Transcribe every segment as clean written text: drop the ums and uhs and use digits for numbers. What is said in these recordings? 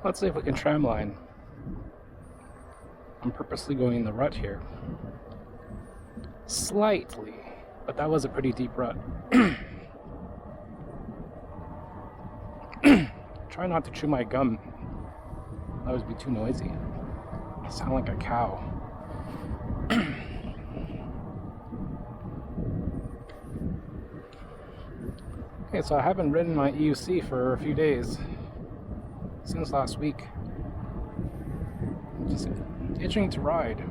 Let's see if we can tramline. I'm purposely going in the rut here. Slightly, but that was a pretty deep rut. Try not to chew my gum. That would be too noisy. I sound like a cow. Okay, so I haven't ridden my EUC for a few days. Since last week. I'm just itching to ride.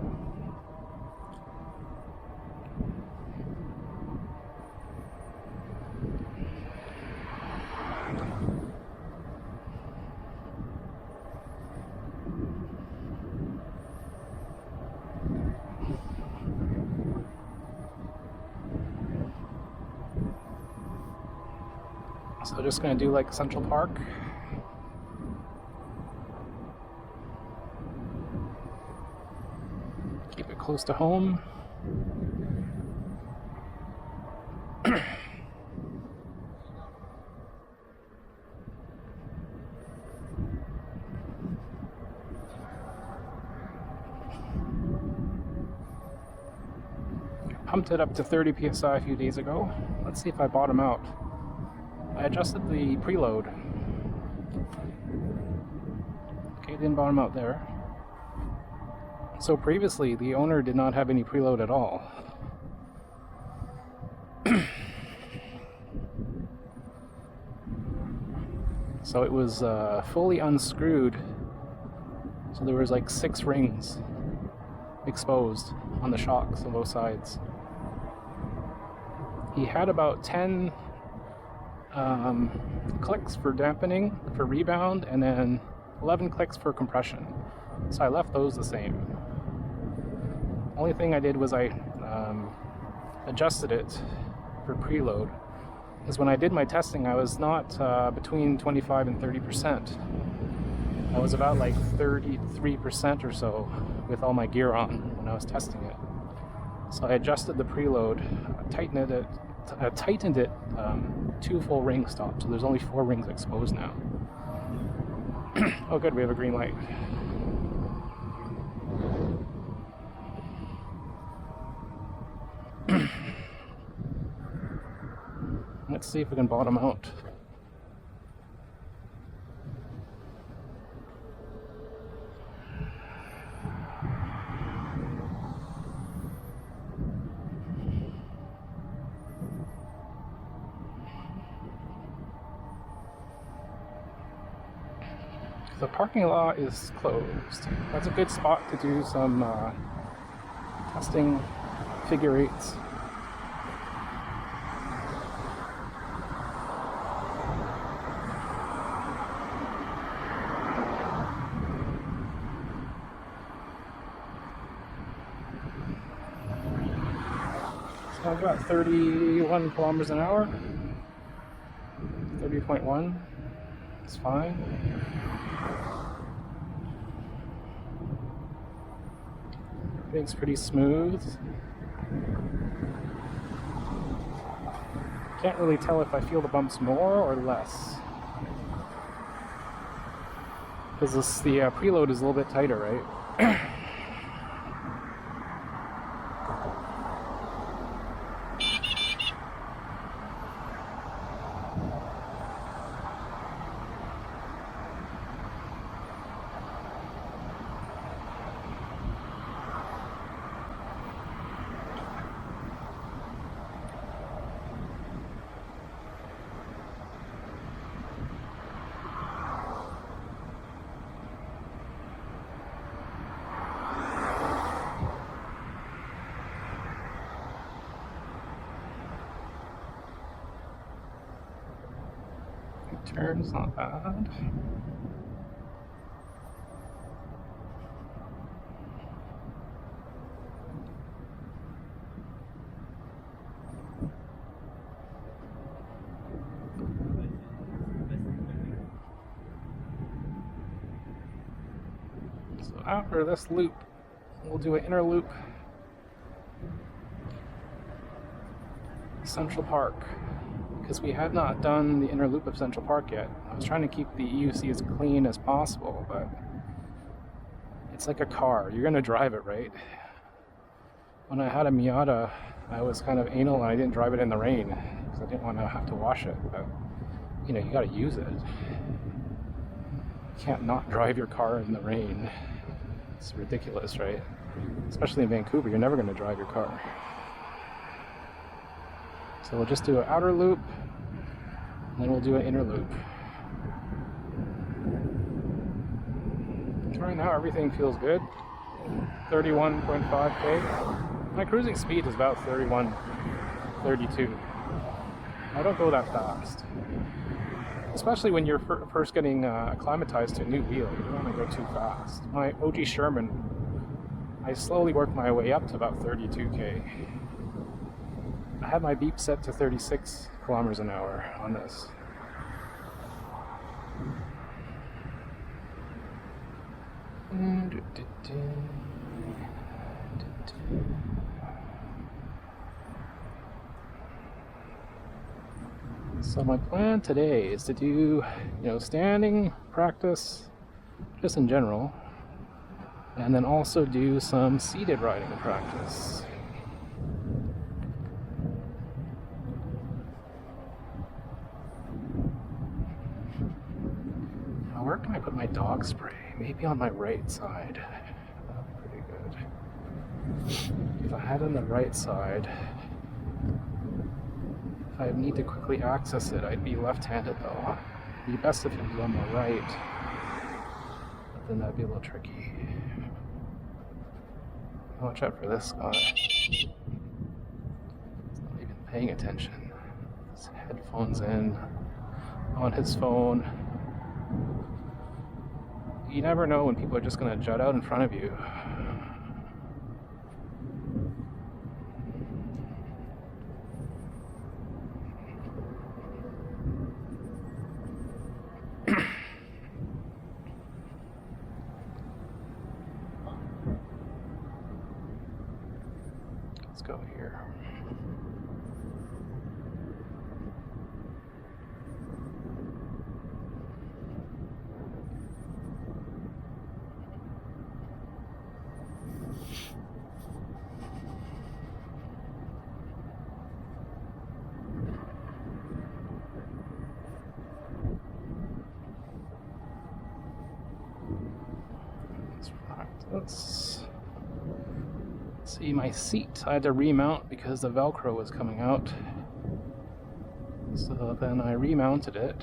So just gonna do like Central Park. Keep it close to home. Pumped it up to 30 psi a few days ago. Let's see if I bottom out. I adjusted the preload. Okay, didn't bottom out there. So previously, the owner did not have any preload at all. So it was fully unscrewed. So there was like 6 rings exposed on the shocks on both sides. He had about 10 clicks for dampening, for rebound, and then 11 clicks for compression. So I left those the same. Only thing I did was I adjusted it for preload. Because when I did my testing, I was not between 25 and 30%. I was about like 33% or so with all my gear on when I was testing it. So I adjusted the preload, tightened it 2 full ring stops, so there's only 4 rings exposed now. Oh good, we have a green light. Let's see if we can bottom out. The parking lot is closed. That's a good spot to do some testing figure 8s. So I've got 31 kilometers an hour. 30.1. It's fine. Everything's pretty smooth. Can't really tell if I feel the bumps more or less. Because the preload is a little bit tighter, right? Turn's not bad. So after this loop, we'll do an inner loop. Central Park, because we had not done the inner loop of Central Park yet. I was trying to keep the EUC as clean as possible, but it's like a car. You're gonna drive it, right? When I had a Miata, I was kind of anal and I didn't drive it in the rain because I didn't want to have to wash it. But you know, you gotta use it. You can't not drive your car in the rain. It's ridiculous, right? Especially in Vancouver, you're never gonna drive your car. So we'll just do an outer loop, and then we'll do an inner loop. Right now everything feels good. 31.5k. My cruising speed is about 31, 32. I don't go that fast. Especially when you're first getting acclimatized to a new wheel. You don't want to go too fast. My OG Sherman, I slowly worked my way up to about 32k. I had my beep set to 36 kilometers an hour on this. So my plan today is to do, standing practice, just in general, and then also do some seated riding practice. Now, where can I put my dog spray? Maybe on my right side. That would be pretty good. If I had it on the right side, if I need to quickly access it, I'd be left-handed though. It'd be best if it was on the right, but then that'd be a little tricky. Watch out for this guy. He's not even paying attention. His headphones in, on his phone. You never know when people are just going to jut out in front of you. Let's go here. Let's see my seat. I had to remount because the Velcro was coming out. So then I remounted it.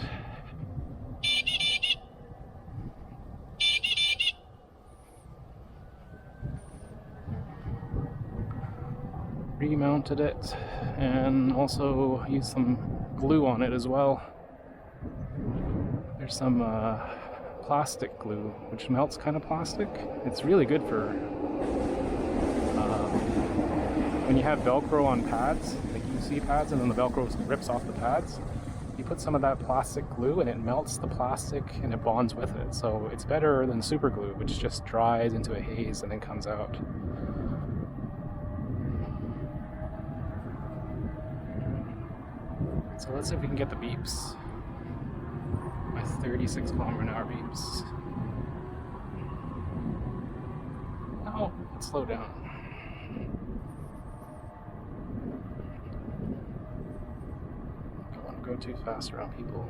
Remounted it and also used some glue on it as well. There's some plastic glue, which melts kind of plastic. It's really good for when you have Velcro on pads, like UC pads, and then the Velcro rips off the pads. You put some of that plastic glue and it melts the plastic and it bonds with it. So it's better than super glue, which just dries into a haze and then comes out. So let's see if we can get the beeps. My 36 kilometer an hour beeps. Oh, let's slow down. Don't want to go too fast around people.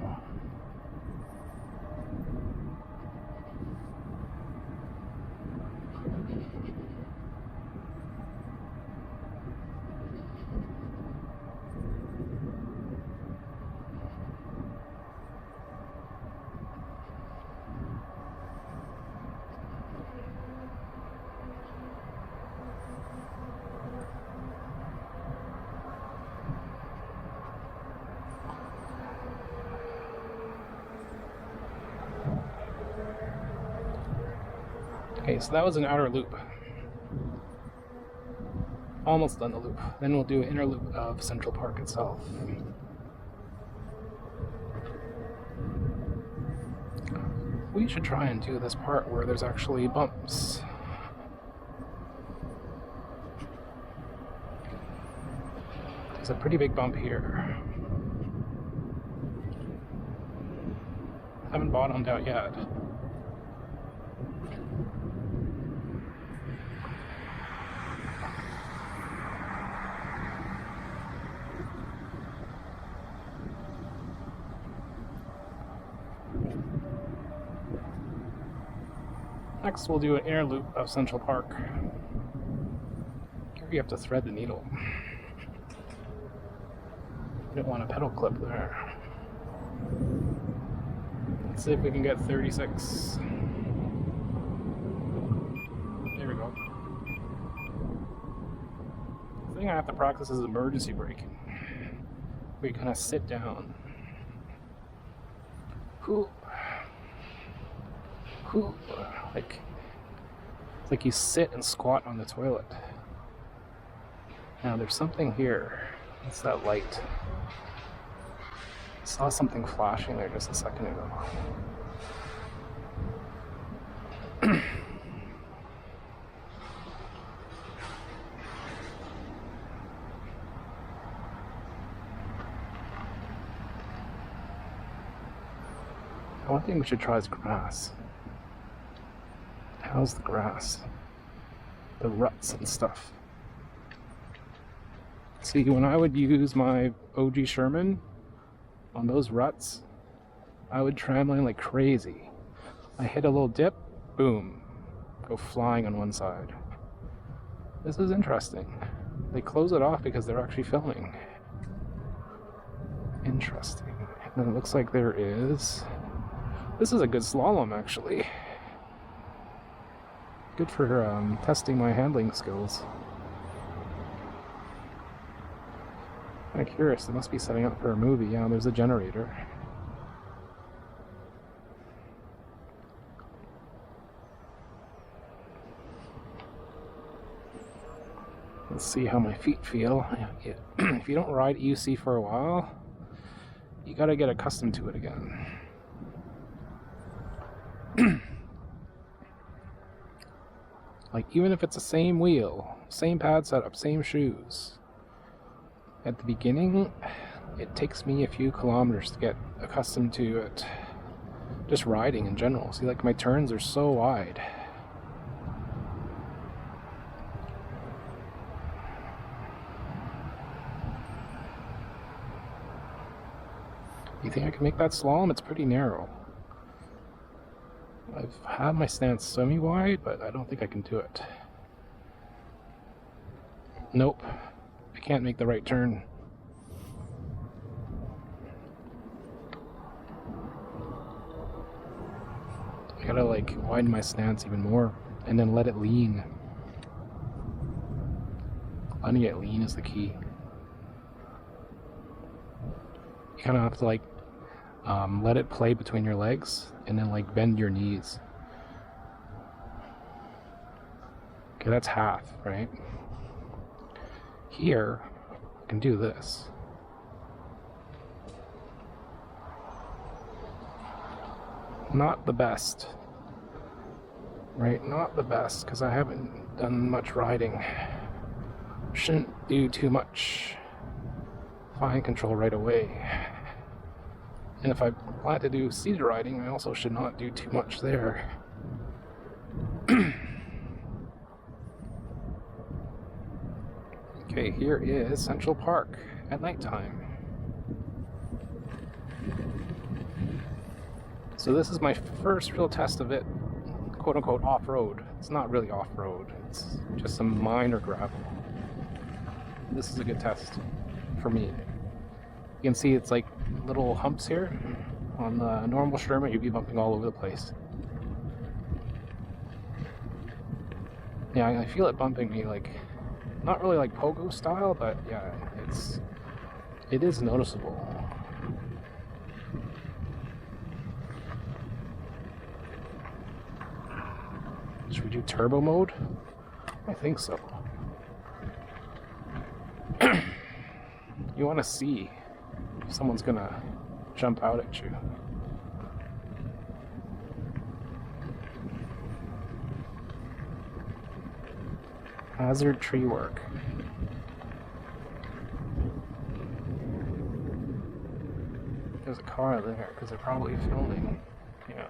Okay, so that was an outer loop. Almost done the loop. Then we'll do an inner loop of Central Park itself. We should try and do this part where there's actually bumps. There's a pretty big bump here. Haven't bottomed out yet. Next, we'll do an inner loop of Central Park. Here you have to thread the needle. You don't want a pedal clip there. Let's see if we can get 36. There we go. The thing I have to practice is emergency braking. Where you kind of sit down. Whew. Whew. It's like you sit and squat on the toilet. Now there's something here. What's that light? I saw something flashing there just a second ago. One thing we should try is grass. How's the grass? The ruts and stuff. See, when I would use my OG Sherman on those ruts, I would tramline like crazy. I hit a little dip, boom, go flying on one side. This is interesting. They close it off because they're actually filming. Interesting. And then it looks like there is... This is a good slalom, actually. Good for testing my handling skills. I'm curious, they must be setting up for a movie. Yeah, there's a generator. Let's see how my feet feel. If you don't ride EUC for a while, you gotta get accustomed to it again. Like, even if it's the same wheel, same pad setup, same shoes, at the beginning, it takes me a few kilometers to get accustomed to it. Just riding in general. See, like, my turns are so wide. You think I can make that slalom? It's pretty narrow. I've had my stance semi-wide, but I don't think I can do it. Nope. I can't make the right turn. I gotta, like, widen my stance even more, and then let it lean. Letting it lean is the key. You kind of have to, like, let it play between your legs, and then, like, bend your knees. Okay, that's half, right? Here, I can do this. Not the best, right? Not the best, because I haven't done much riding. Shouldn't do too much fine control right away. And if I plan to do seated riding, I also should not do too much there. Okay, here is Central Park at nighttime. So this is my first real test of it, quote-unquote off-road. It's not really off-road, it's just some minor gravel. This is a good test for me. You can see it's like little humps here. On the normal Sherman, you'd be bumping all over the place. Yeah, I feel it bumping me, like, not really like pogo style, but yeah, it is noticeable. Should we do turbo mode? I think so. You want to see if someone's gonna jump out at you. Hazard tree work. There's a car there because they're probably filming. Yeah.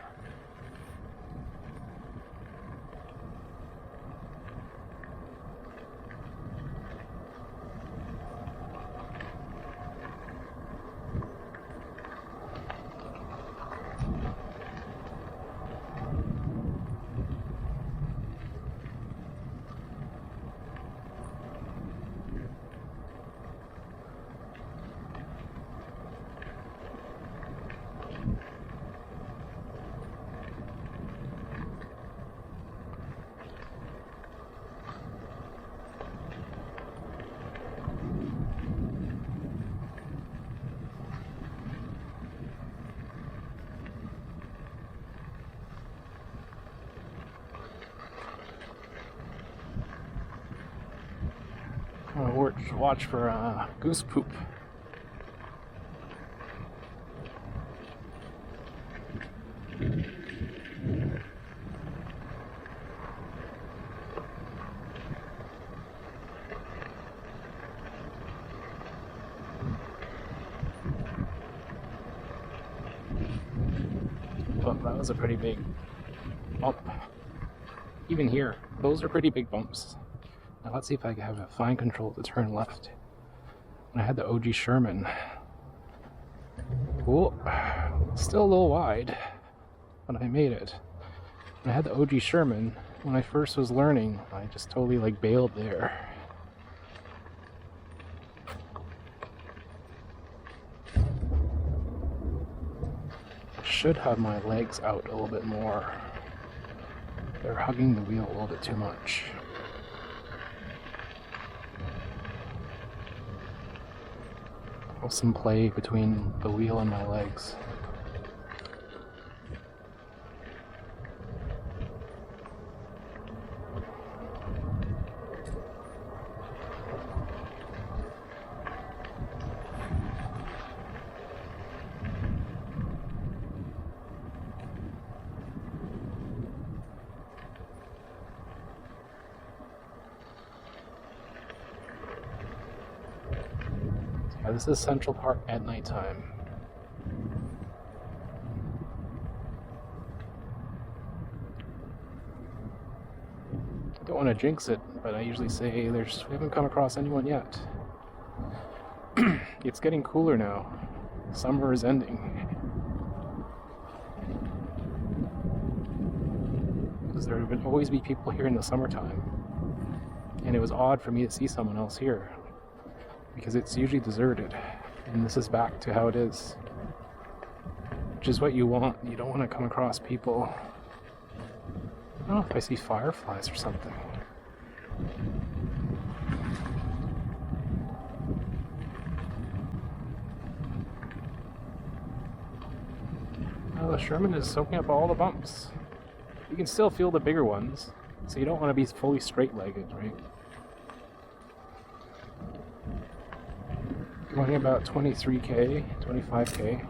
Watch for goose poop. Well, that was a pretty big bump. Even here, those are pretty big bumps. Now let's see if I can have a fine control to turn left. And I had the OG Sherman. Oh, still a little wide, but I made it. And I had the OG Sherman. When I first was learning, I just totally like bailed there. Should have my legs out a little bit more. They're hugging the wheel a little bit too much. Some play between the wheel and my legs. This is Central Park at nighttime. I don't want to jinx it, but I usually say we haven't come across anyone yet. It's getting cooler now. Summer is ending. Because there would always be people here in the summertime. And it was odd for me to see someone else here, because it's usually deserted, and this is back to how it is, which is what you want. You don't want to come across people. I don't know if I see fireflies or something. Oh, the Sherman is soaking up all the bumps. You can still feel the bigger ones, so you don't want to be fully straight-legged, right? Going about 23k, 25k.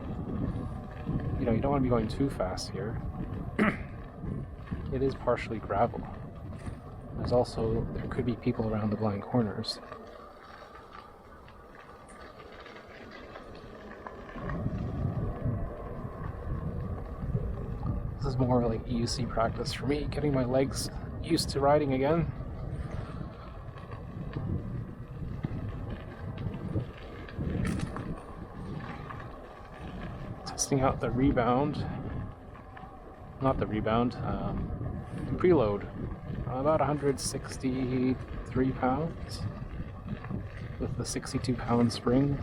You know, you don't want to be going too fast here. It is partially gravel. There could be people around the blind corners. This is more like EUC practice for me, getting my legs used to riding again. Testing out the rebound, preload, about 163 pounds with the 62-pound spring.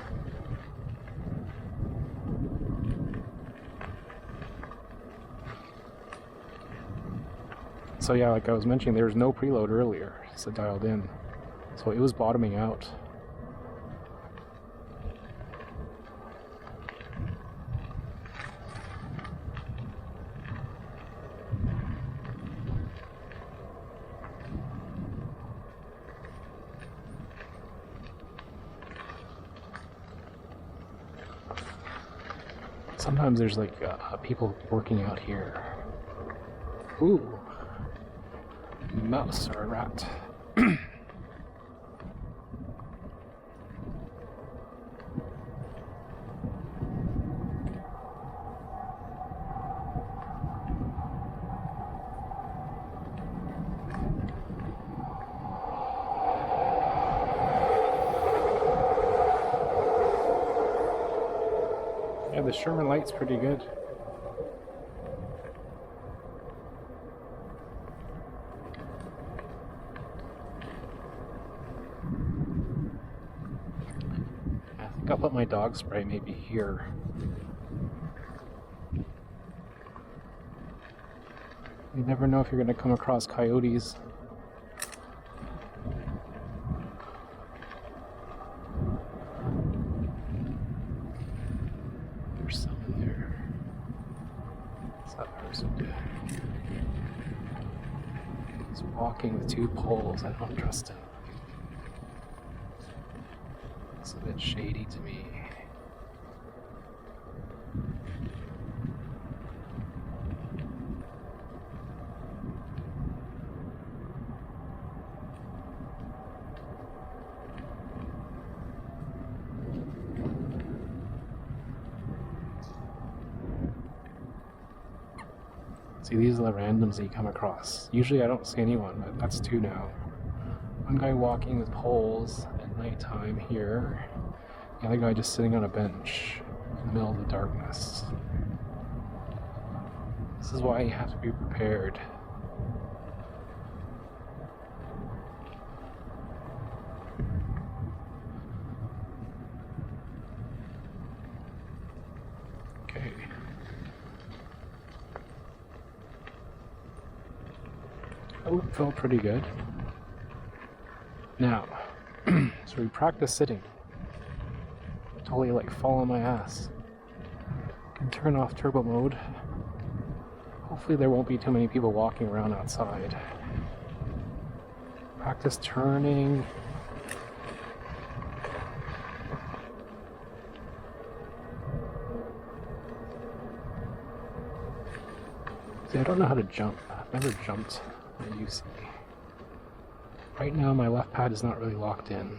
So yeah, like I was mentioning, there was no preload earlier, so dialed in, so it was bottoming out. Sometimes there's like people working out here. Ooh, mouse or a rat. Yeah, the Sherman light's pretty good. I think I'll put my dog spray maybe here. You never know if you're going to come across coyotes. There's some in there. What's that person doing? He's walking with two poles. I don't trust him. It's a bit shady to me. See, these are the randoms that you come across. Usually I don't see anyone, but that's two now. One guy walking with poles at nighttime here. The other guy just sitting on a bench in the middle of the darkness. This is why you have to be prepared. Okay. Oh, it felt pretty good. Now, so we practice sitting. Totally like fall on my ass. Can turn off turbo mode. Hopefully there won't be too many people walking around outside. Practice turning. See, I don't know how to jump. I've never jumped at UC. Right now my left pad is not really locked in.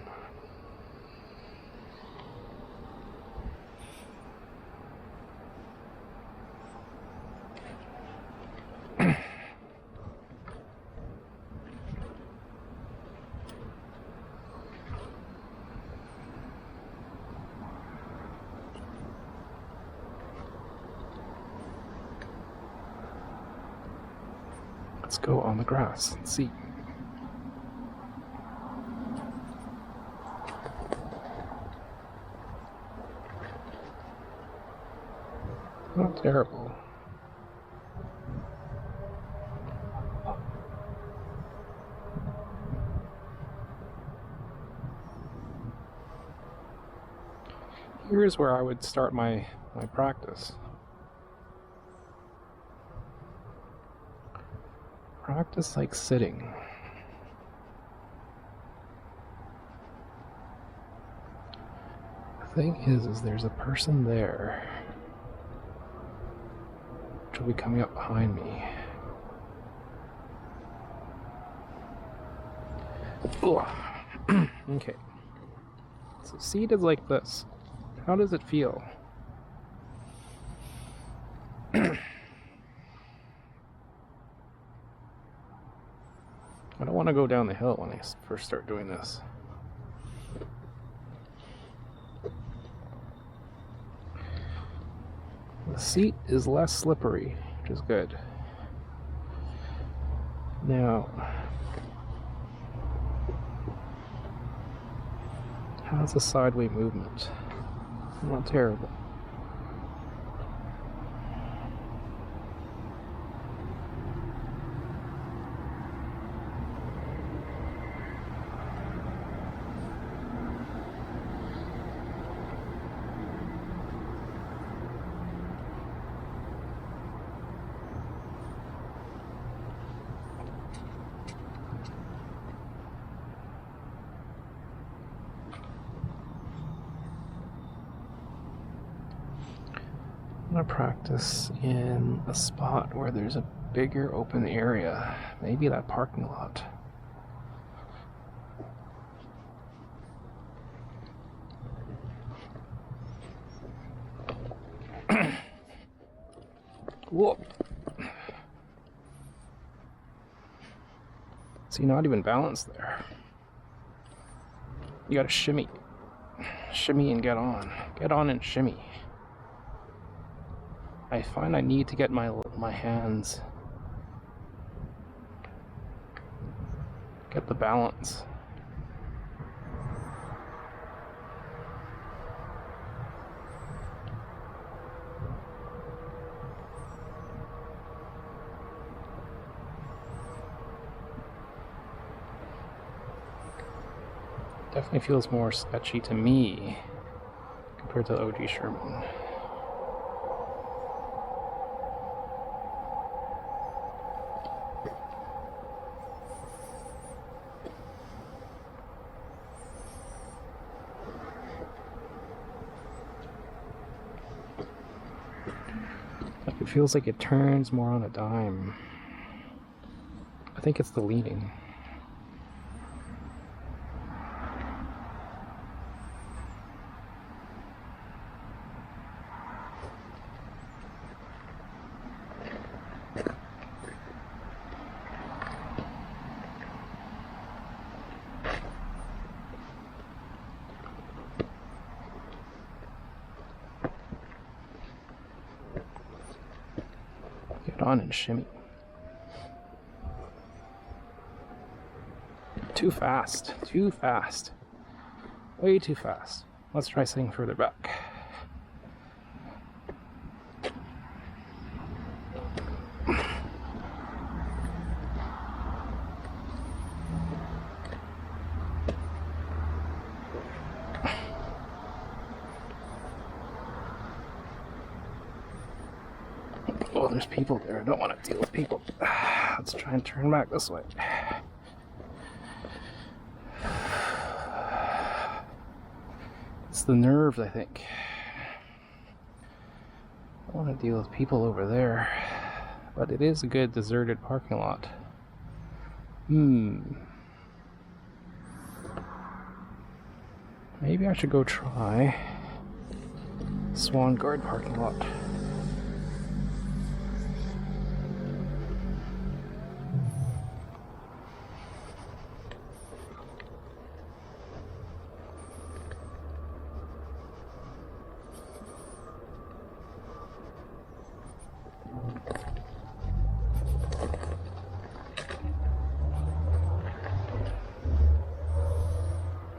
Let's go on the grass and see. Not terrible. Here's where I would start my practice. Practice like sitting. The thing is there's a person there, which will be coming up behind me. Okay. So seat is like this. How does it feel? I don't want to go down the hill when I first start doing this. The seat is less slippery, which is good. Now, how's the sideway movement? Not terrible. I'm gonna practice in a spot where there's a bigger open area. Maybe that parking lot. Whoa. See, not even balanced there. You gotta shimmy. Shimmy and get on. Get on and shimmy. I find I need to get my hands. Get the balance. Definitely feels more sketchy to me compared to the OG Sherman. Like it feels like it turns more on a dime. I think it's the leaning. Get on and shimmy. Too fast. Too fast. Way too fast. Let's try sitting further back. Oh, there's people there. I don't want to deal with people. Let's try and turn back this way. It's the nerves, I think. I don't want to deal with people over there. But it is a good deserted parking lot. Maybe I should go try Swan Guard parking lot.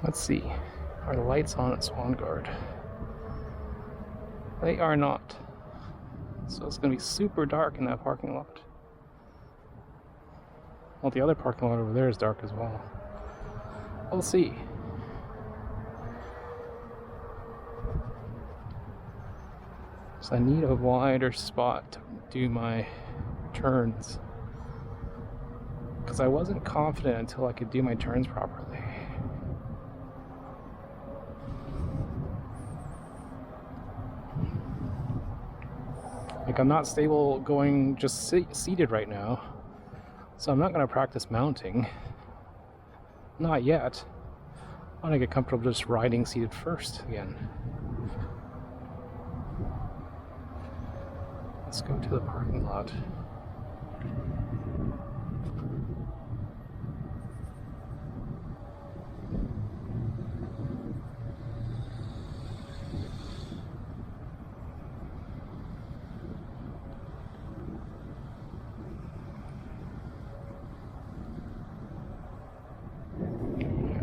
Let's see. Are the lights on at Swan Guard? They are not. So it's going to be super dark in that parking lot. Well, the other parking lot over there is dark as well. We'll see. So I need a wider spot to do my turns. Because I wasn't confident until I could do my turns properly. Like, I'm not stable going just seated right now, so I'm not going to practice mounting. Not yet. I want to get comfortable just riding seated first again. Let's go to the parking lot.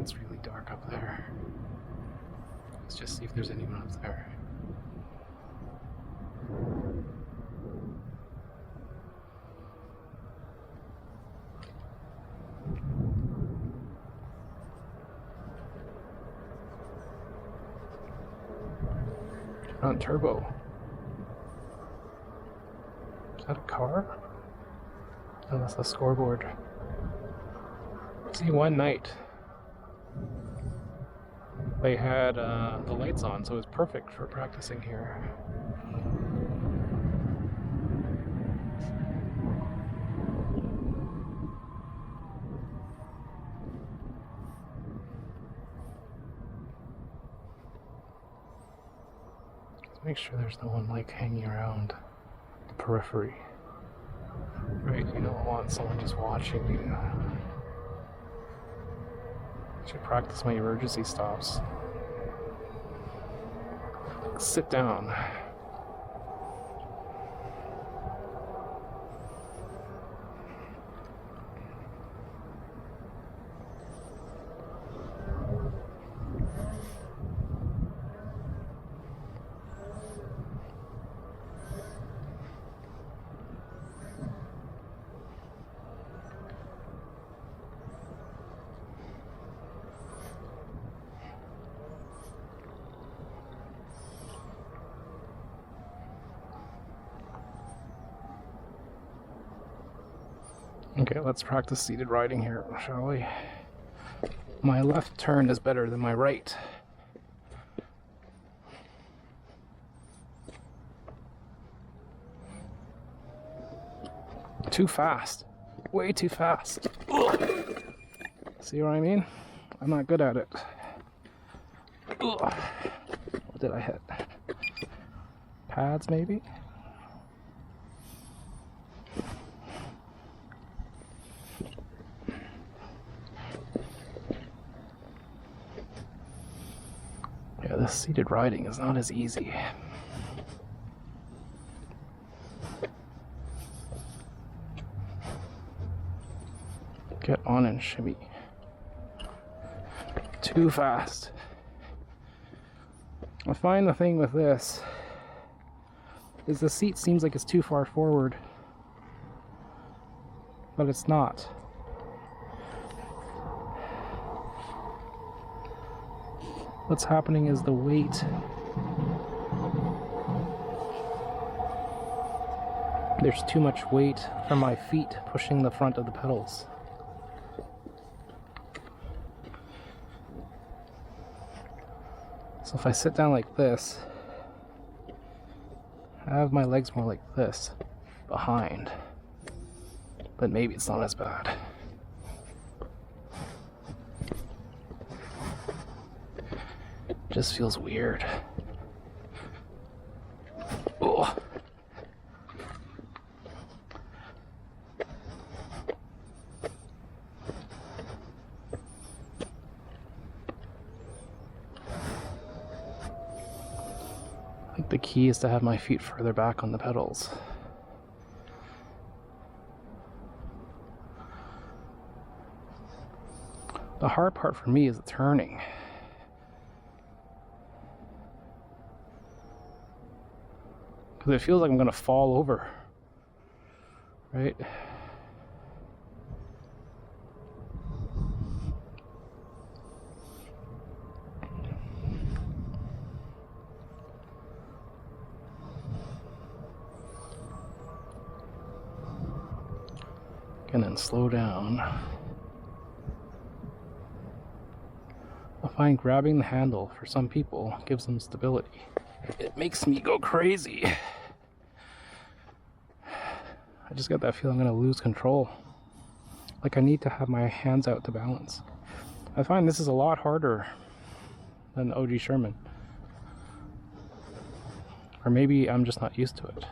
It's really dark up there. Let's just see if there's anyone up there. Turn on turbo. Is that a car? Oh, that's the scoreboard. See, one night they had the lights on, so it was perfect for practicing here. Make sure there's no one like hanging around the periphery. Right, you don't want someone just watching you. I should practice my emergency stops. Sit down. Okay, let's practice seated riding here, shall we? My left turn is better than my right. Too fast. Way too fast. Ugh. See what I mean? I'm not good at it. Ugh. What did I hit? Pads, maybe? Yeah, this seated riding is not as easy. Get on and shimmy. Too fast. I find the thing with this is the seat seems like it's too far forward, but it's not. What's happening is the weight. There's too much weight from my feet pushing the front of the pedals. So if I sit down like this, I have my legs more like this, behind. But maybe it's not as bad. Just feels weird. Oh. I think the key is to have my feet further back on the pedals. The hard part for me is the turning. Because it feels like I'm going to fall over, right? And then slow down. I find grabbing the handle for some people gives them stability. It makes me go crazy. I just got that feeling I'm going to lose control. Like I need to have my hands out to balance. I find this is a lot harder than the OG Sherman. Or maybe I'm just not used to it.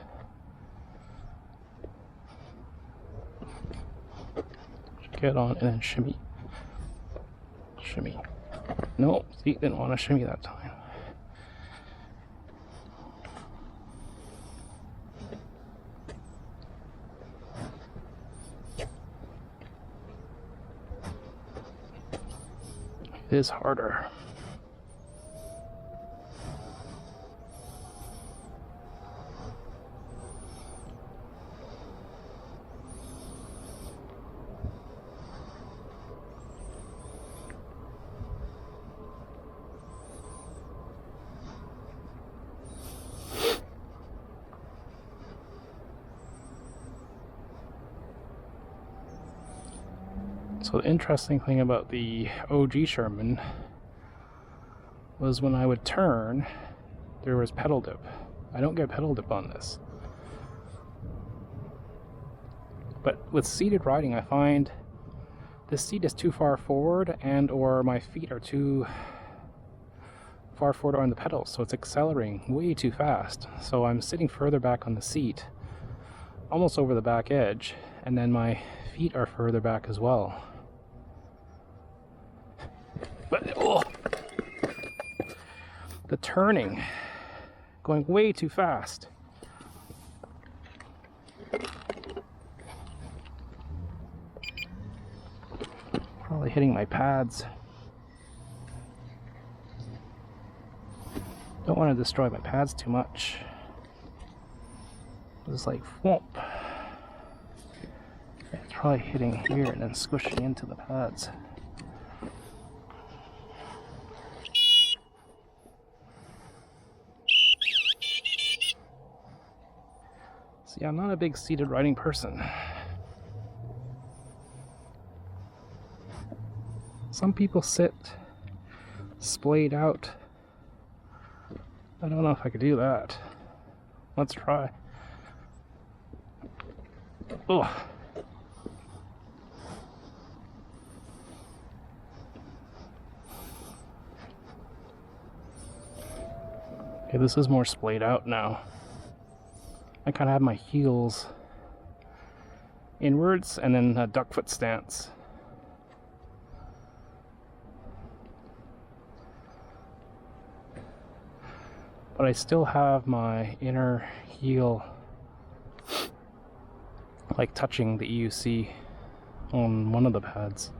Get on and then shimmy. Shimmy. No, see, didn't want to shimmy that time. It is harder. So the interesting thing about the OG Sherman was when I would turn, there was pedal dip. I don't get pedal dip on this. But with seated riding, I find this seat is too far forward and or my feet are too far forward on the pedals, so it's accelerating way too fast. So I'm sitting further back on the seat, almost over the back edge, and then my feet are further back as well. But oh, the turning, going way too fast. Probably hitting my pads. Don't want to destroy my pads too much. It's like whoop. It's probably hitting here and then squishing into the pads. See, I'm not a big seated riding person. Some people sit splayed out. I don't know if I could do that. Let's try. Oh. Okay, this is more splayed out now. I kind of have my heels inwards and then a duck foot stance. But I still have my inner heel like touching the EUC on one of the pads.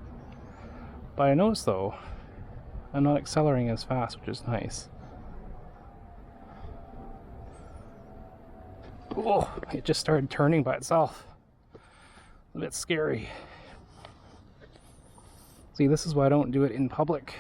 But I notice though, I'm not accelerating as fast, which is nice. Oh, it just started turning by itself. A bit scary. See, this is why I don't do it in public.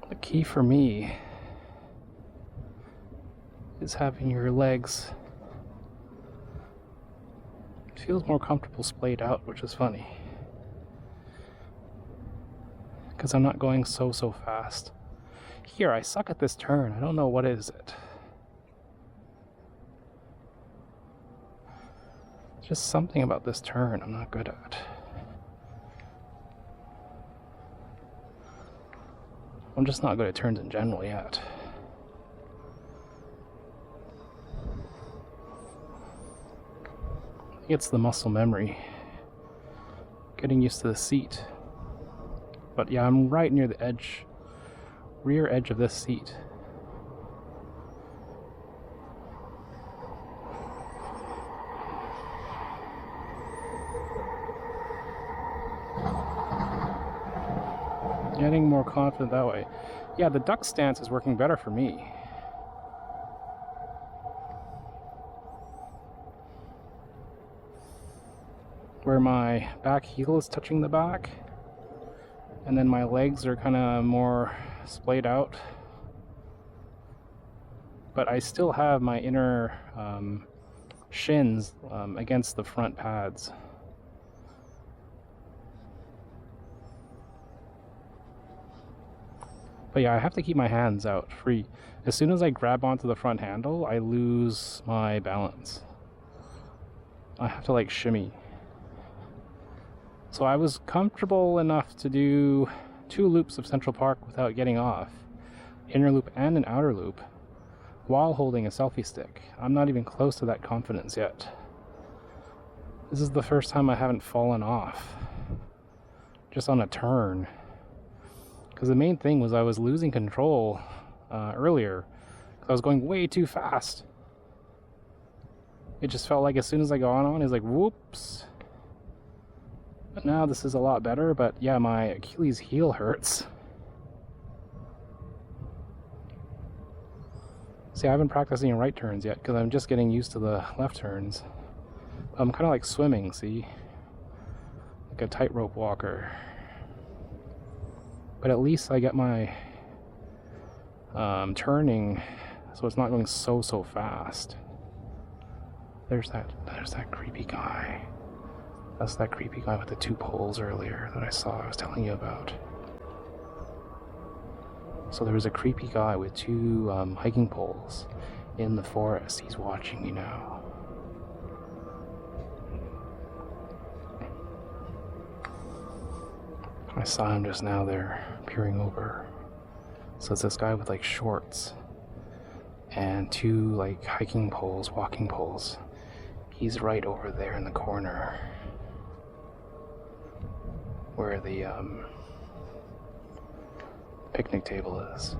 The key for me is having your legs. It feels more comfortable splayed out, which is funny. Because I'm not going so fast. Here, I suck at this turn. I don't know what is it. Just something about this turn I'm not good at. I'm just not good at turns in general yet. I think it's the muscle memory. Getting used to the seat. But yeah, I'm right near the edge, rear edge of this seat. Getting more confident that way. Yeah, the duck stance is working better for me. Where my back heel is touching the back, and then my legs are kind of more splayed out. But I still have my inner shins against the front pads. But yeah, I have to keep my hands out free. As soon as I grab onto the front handle, I lose my balance. I have to like shimmy. So I was comfortable enough to do 2 loops of Central Park without getting off. Inner loop and an outer loop, while holding a selfie stick. I'm not even close to that confidence yet. This is the first time I haven't fallen off. Just on a turn. Because the main thing was I was losing control earlier. Because I was going way too fast. It just felt like as soon as I got on, it's like, whoops. But now this is a lot better, but yeah, my Achilles heel hurts. See, I haven't practiced any right turns yet because I'm just getting used to the left turns. I'm kind of like swimming, see? Like a tightrope walker. But at least I get my turning so it's not going so fast. There's that creepy guy. That's that creepy guy with the 2 poles earlier that I saw I was telling you about. So there was a creepy guy with two hiking poles in the forest. He's watching me now. I saw him just now there, peering over. So it's this guy with like shorts and two like hiking poles, walking poles. He's right over there in the corner where the picnic table is.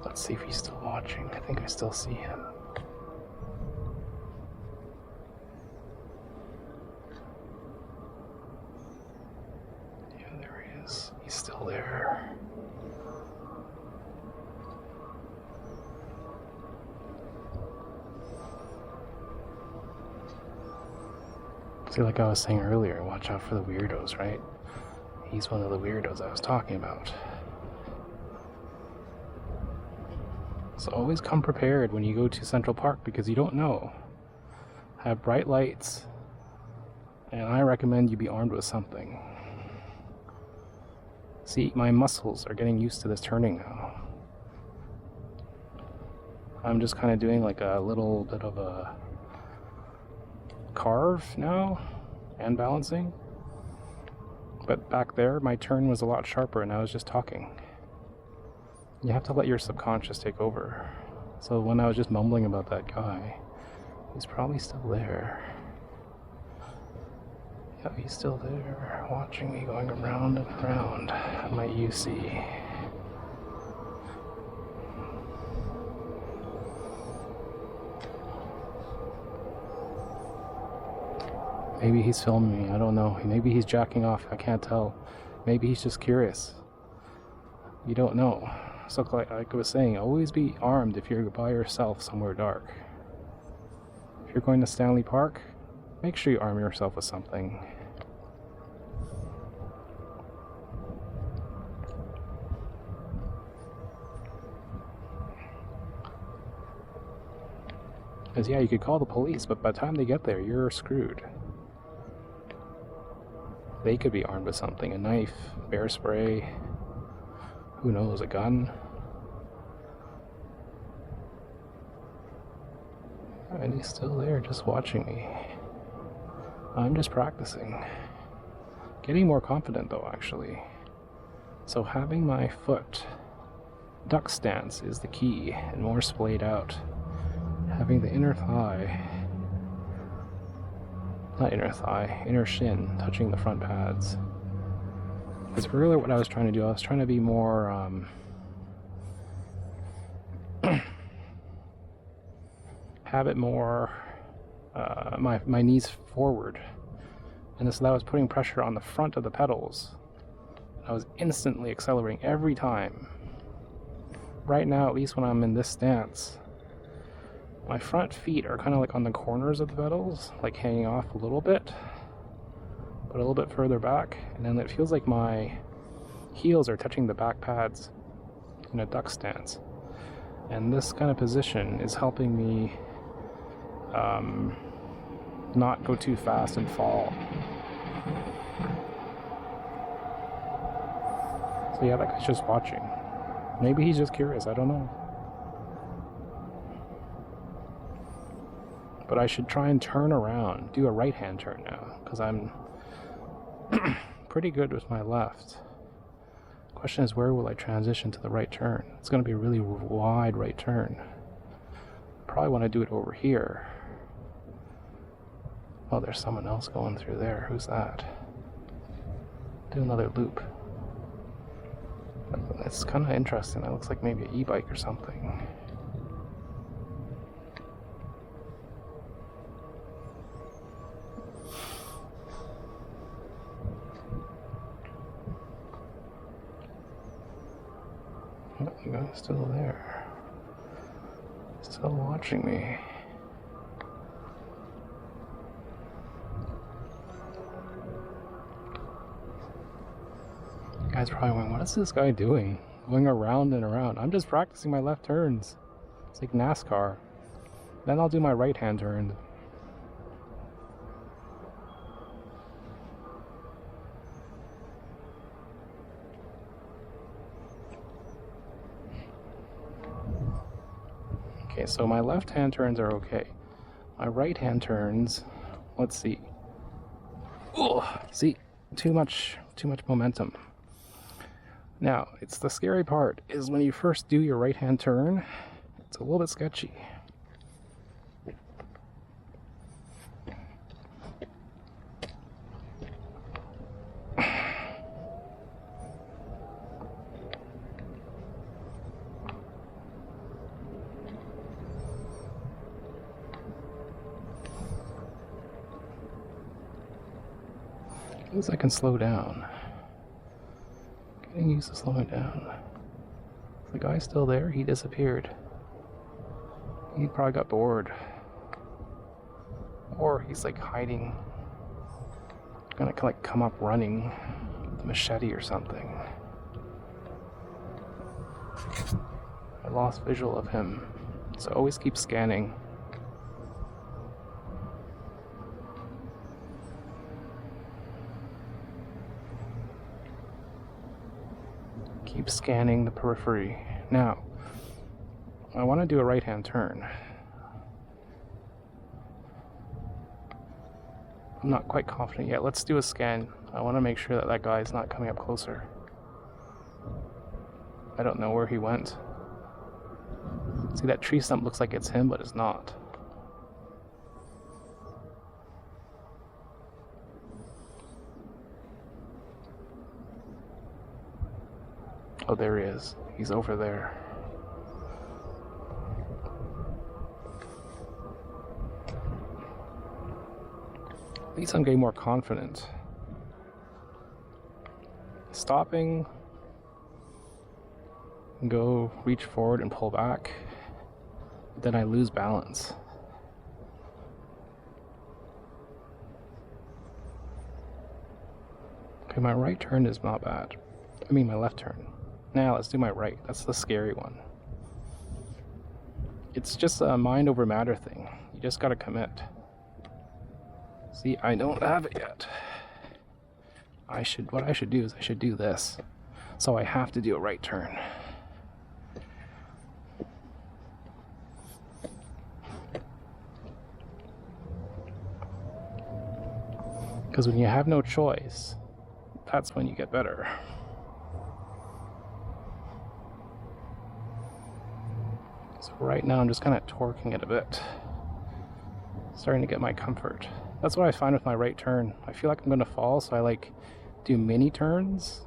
Let's see if he's still watching. I think I still see him. Yeah, there he is. He's still there. See, like I was saying earlier, watch out for the weirdos, right? He's one of the weirdos I was talking about. So always come prepared when you go to Central Park because you don't know. Have bright lights, and I recommend you be armed with something. See, my muscles are getting used to this turning now. I'm just kind of doing like a little bit of a carve now and balancing. But back there, my turn was a lot sharper and I was just talking. You have to let your subconscious take over. So when I was just mumbling about that guy, he's probably still there. Yeah, he's still there, watching me going around and around my UC. Maybe he's filming me, I don't know. Maybe he's jacking off, I can't tell. Maybe he's just curious. You don't know. So like I was saying, always be armed if you're by yourself somewhere dark. If you're going to Stanley Park, make sure you arm yourself with something. Because yeah, you could call the police, but by the time they get there, you're screwed. They could be armed with something, a knife, bear spray, who knows, a gun. And he's still there just watching me. I'm just practicing. Getting more confident though, actually. So having my foot duck stance is the key, and more splayed out. Having the inner thigh, not inner thigh, inner shin touching the front pads. Because earlier what I was trying to do, I was trying to be more have it more my knees forward, and so that was putting pressure on the front of the pedals. I was instantly accelerating every time. Right now, at least when I'm in this stance, my front feet are kind of like on the corners of the pedals, like hanging off a little bit, but a little bit further back, and then it feels like my heels are touching the back pads in a duck stance. And this kind of position is helping me not go too fast and fall. So yeah, that guy's just watching. Maybe he's just curious, I don't know. But I should try and turn around, do a right-hand turn now, because I'm pretty good with my left. Question is, where will I transition to the right turn? It's going to be a really wide right turn. Probably want to do it over here. Oh, there's someone else going through there. Who's that? Do another loop. It's kind of interesting. That looks like maybe an e-bike or something. Oh, the guy's still there. Still watching me. You guys probably wondering, what is this guy doing? Going around and around. I'm just practicing my left turns. It's like NASCAR. Then I'll do my right hand turn. Okay, so my left hand turns are okay. My right hand turns, let's see. Oh, see, too much momentum. Now, it's the scary part is when you first do your right hand turn, it's a little bit sketchy. At least I can slow down. Getting used to slowing down. Is the guy still there? He disappeared. He probably got bored. Or he's like hiding. Gonna like come up running with a machete or something. I lost visual of him. So always keep scanning. Keep scanning the periphery. Now, I want to do a right-hand turn. I'm not quite confident yet. Let's do a scan. I want to make sure that that guy is not coming up closer. I don't know where he went. See, that tree stump looks like it's him, but it's not. Oh, there he is. He's over there. At least I'm getting more confident. Stopping, go reach forward and pull back, then I lose balance. Okay, my right turn is not bad. I mean my left turn. Now let's do my right. That's the scary one. It's just a mind over matter thing. You just gotta commit. See, I don't have it yet. What I should do is I should do this. So I have to do a right turn. Because when you have no choice, that's when you get better. So right now I'm just kind of torquing it a bit. Starting to get my comfort. That's what I find with my right turn. I feel like I'm going to fall, so I like do mini turns.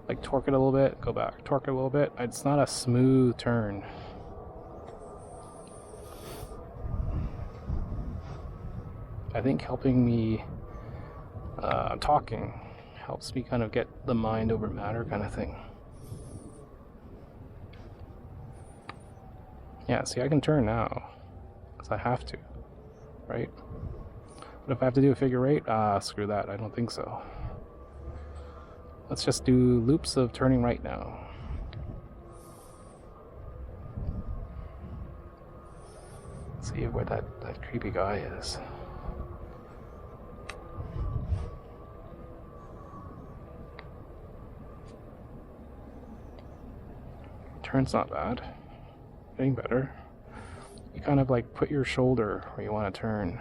Like torque it a little bit, go back, torque it a little bit. It's not a smooth turn. I think helping me talking helps me kind of get the mind over matter kind of thing. Yeah, see, I can turn now, because I have to, right? But if I have to do a figure eight, screw that, I don't think so. Let's just do loops of turning right now. Let's see where that creepy guy is. Turn's not bad. Getting better. You kind of like put your shoulder where you want to turn.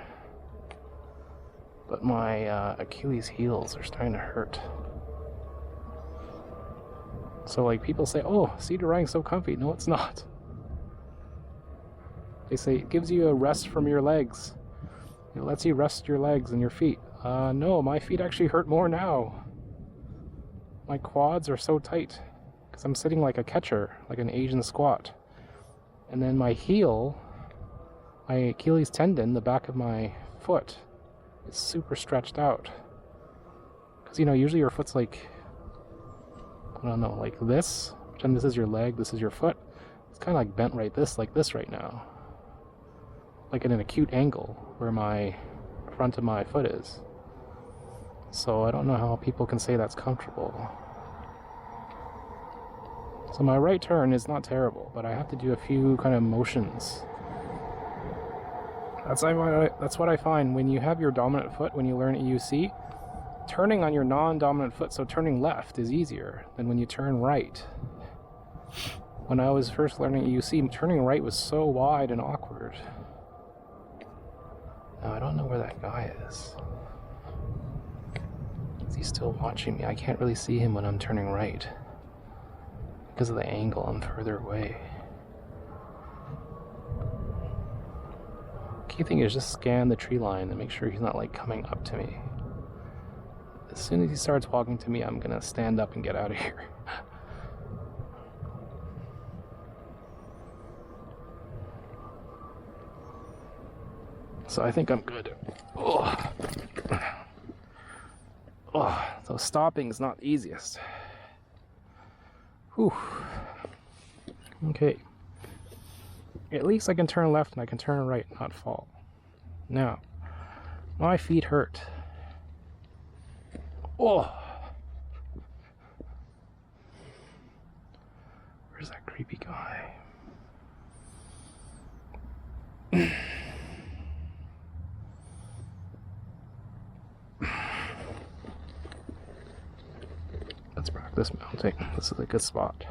But my Achilles heels are starting to hurt. So like people say, oh, cedar riding's so comfy. No, it's not. They say it gives you a rest from your legs. It lets you rest your legs and your feet. No, my feet actually hurt more now. My quads are so tight because I'm sitting like a catcher, like an Asian squat. And then my heel, my Achilles tendon, the back of my foot, is super stretched out. Because, you know, usually your foot's like, I don't know, like this. Pretend this is your leg, this is your foot. It's kind of like bent like this right now. Like at an acute angle where my front of my foot is. So I don't know how people can say that's comfortable. So my right turn is not terrible, but I have to do a few kind of motions. That's what I find when you have your dominant foot, when you learn EUC, turning on your non-dominant foot, so turning left, is easier than when you turn right. When I was first learning EUC, turning right was so wide and awkward. Now I don't know where that guy is. Is he still watching me? I can't really see him when I'm turning right. Because of the angle, I'm further away. Key thing is just scan the tree line and make sure he's not like coming up to me. As soon as he starts walking to me, I'm gonna stand up and get out of here. So I think I'm good. Oh, so stopping is not the easiest. Whew. Okay. At least I can turn left and I can turn right, not fall. Now, my feet hurt. Oh! Where's that creepy guy? Let's practice mounting. This is a good spot.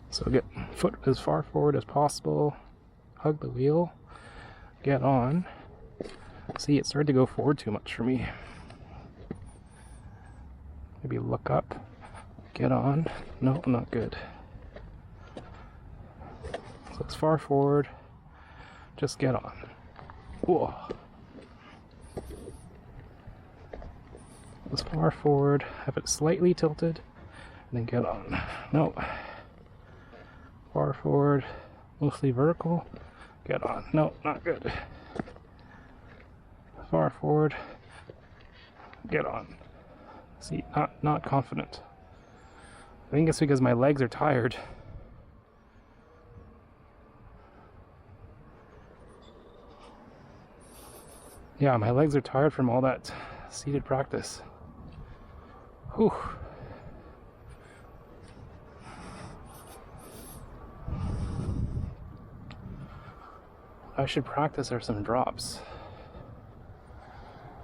So get foot as far forward as possible, hug the wheel, get on. See, it started to go forward too much for me. Maybe look up, get on. No, not good. So as far forward, just get on. Whoa. As far forward, have it slightly tilted, and then get on. No. Far forward, mostly vertical, get on. No, not good. Far forward, get on. See, not confident. I think it's because my legs are tired. Yeah, my legs are tired from all that seated practice. Whew. I should practice are some drops,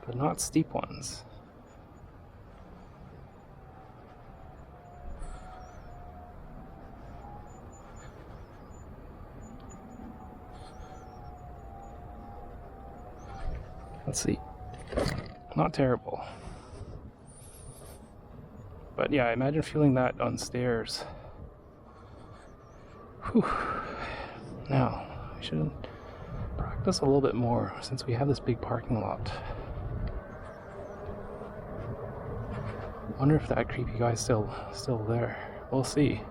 but not steep ones. Let's see. Not terrible. But yeah, imagine feeling that on stairs. Whew. Now, I should practice a little bit more since we have this big parking lot. Wonder if that creepy guy's still there. We'll see.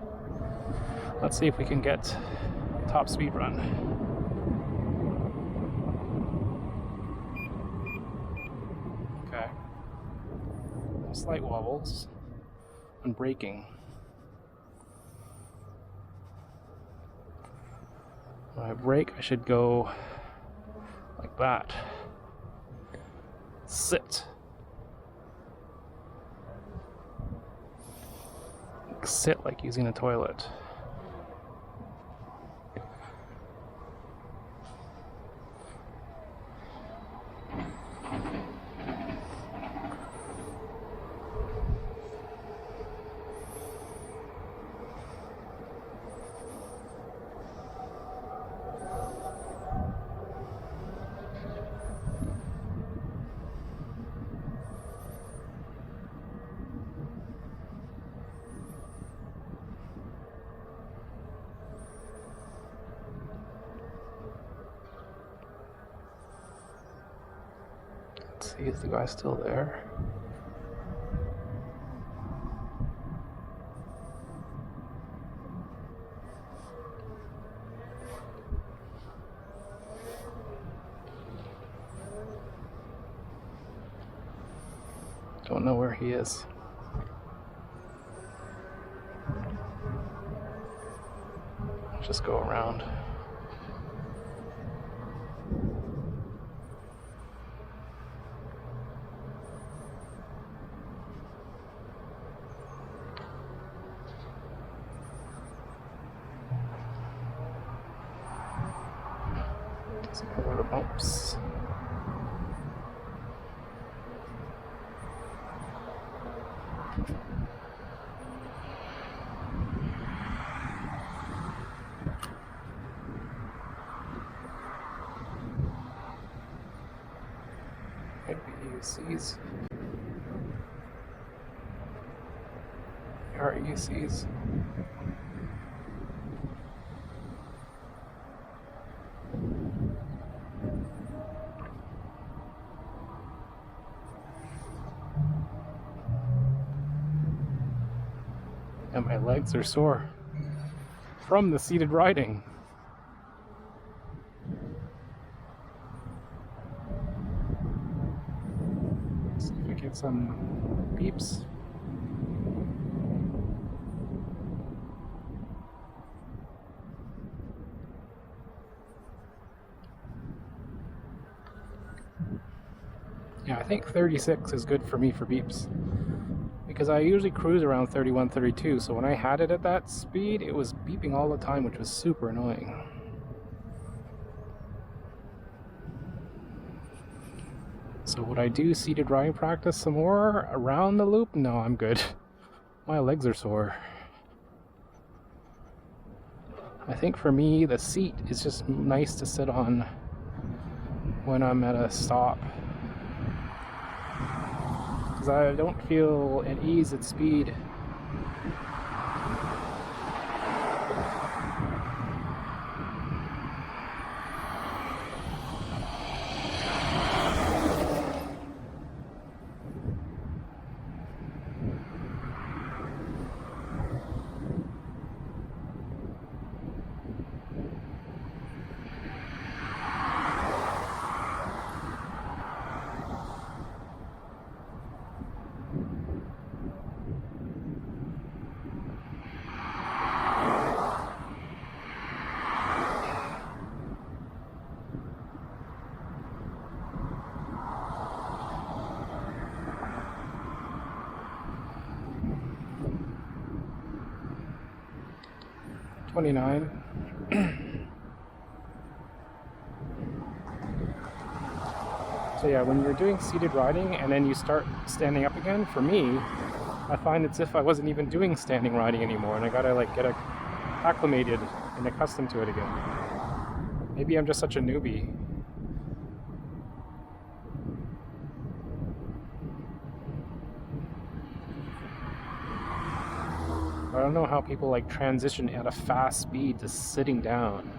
Let's see if we can get top speed run. Okay. Slight wobbles and braking. When I brake, I should go like that. Sit. Sit like using a toilet. Let's see, is the guy still there? Don't know where he is. Just go around. Just go over the bumps. RUCs. RUCs. And my legs are sore from the seated riding. See if I get some beeps. Yeah, I think 36 is good for me for beeps. Because I usually cruise around 31, 32, so when I had it at that speed, it was beeping all the time, which was super annoying. So would I do seated riding practice some more around the loop? No, I'm good. My legs are sore. I think for me, the seat is just nice to sit on when I'm at a stop. Because I don't feel at ease at speed. So yeah, when you're doing seated riding and then you start standing up again, for me, I find it's if I wasn't even doing standing riding anymore, and I gotta like get acclimated and accustomed to it again. Maybe I'm just such a newbie. I don't know how people like transition at a fast speed to sitting down.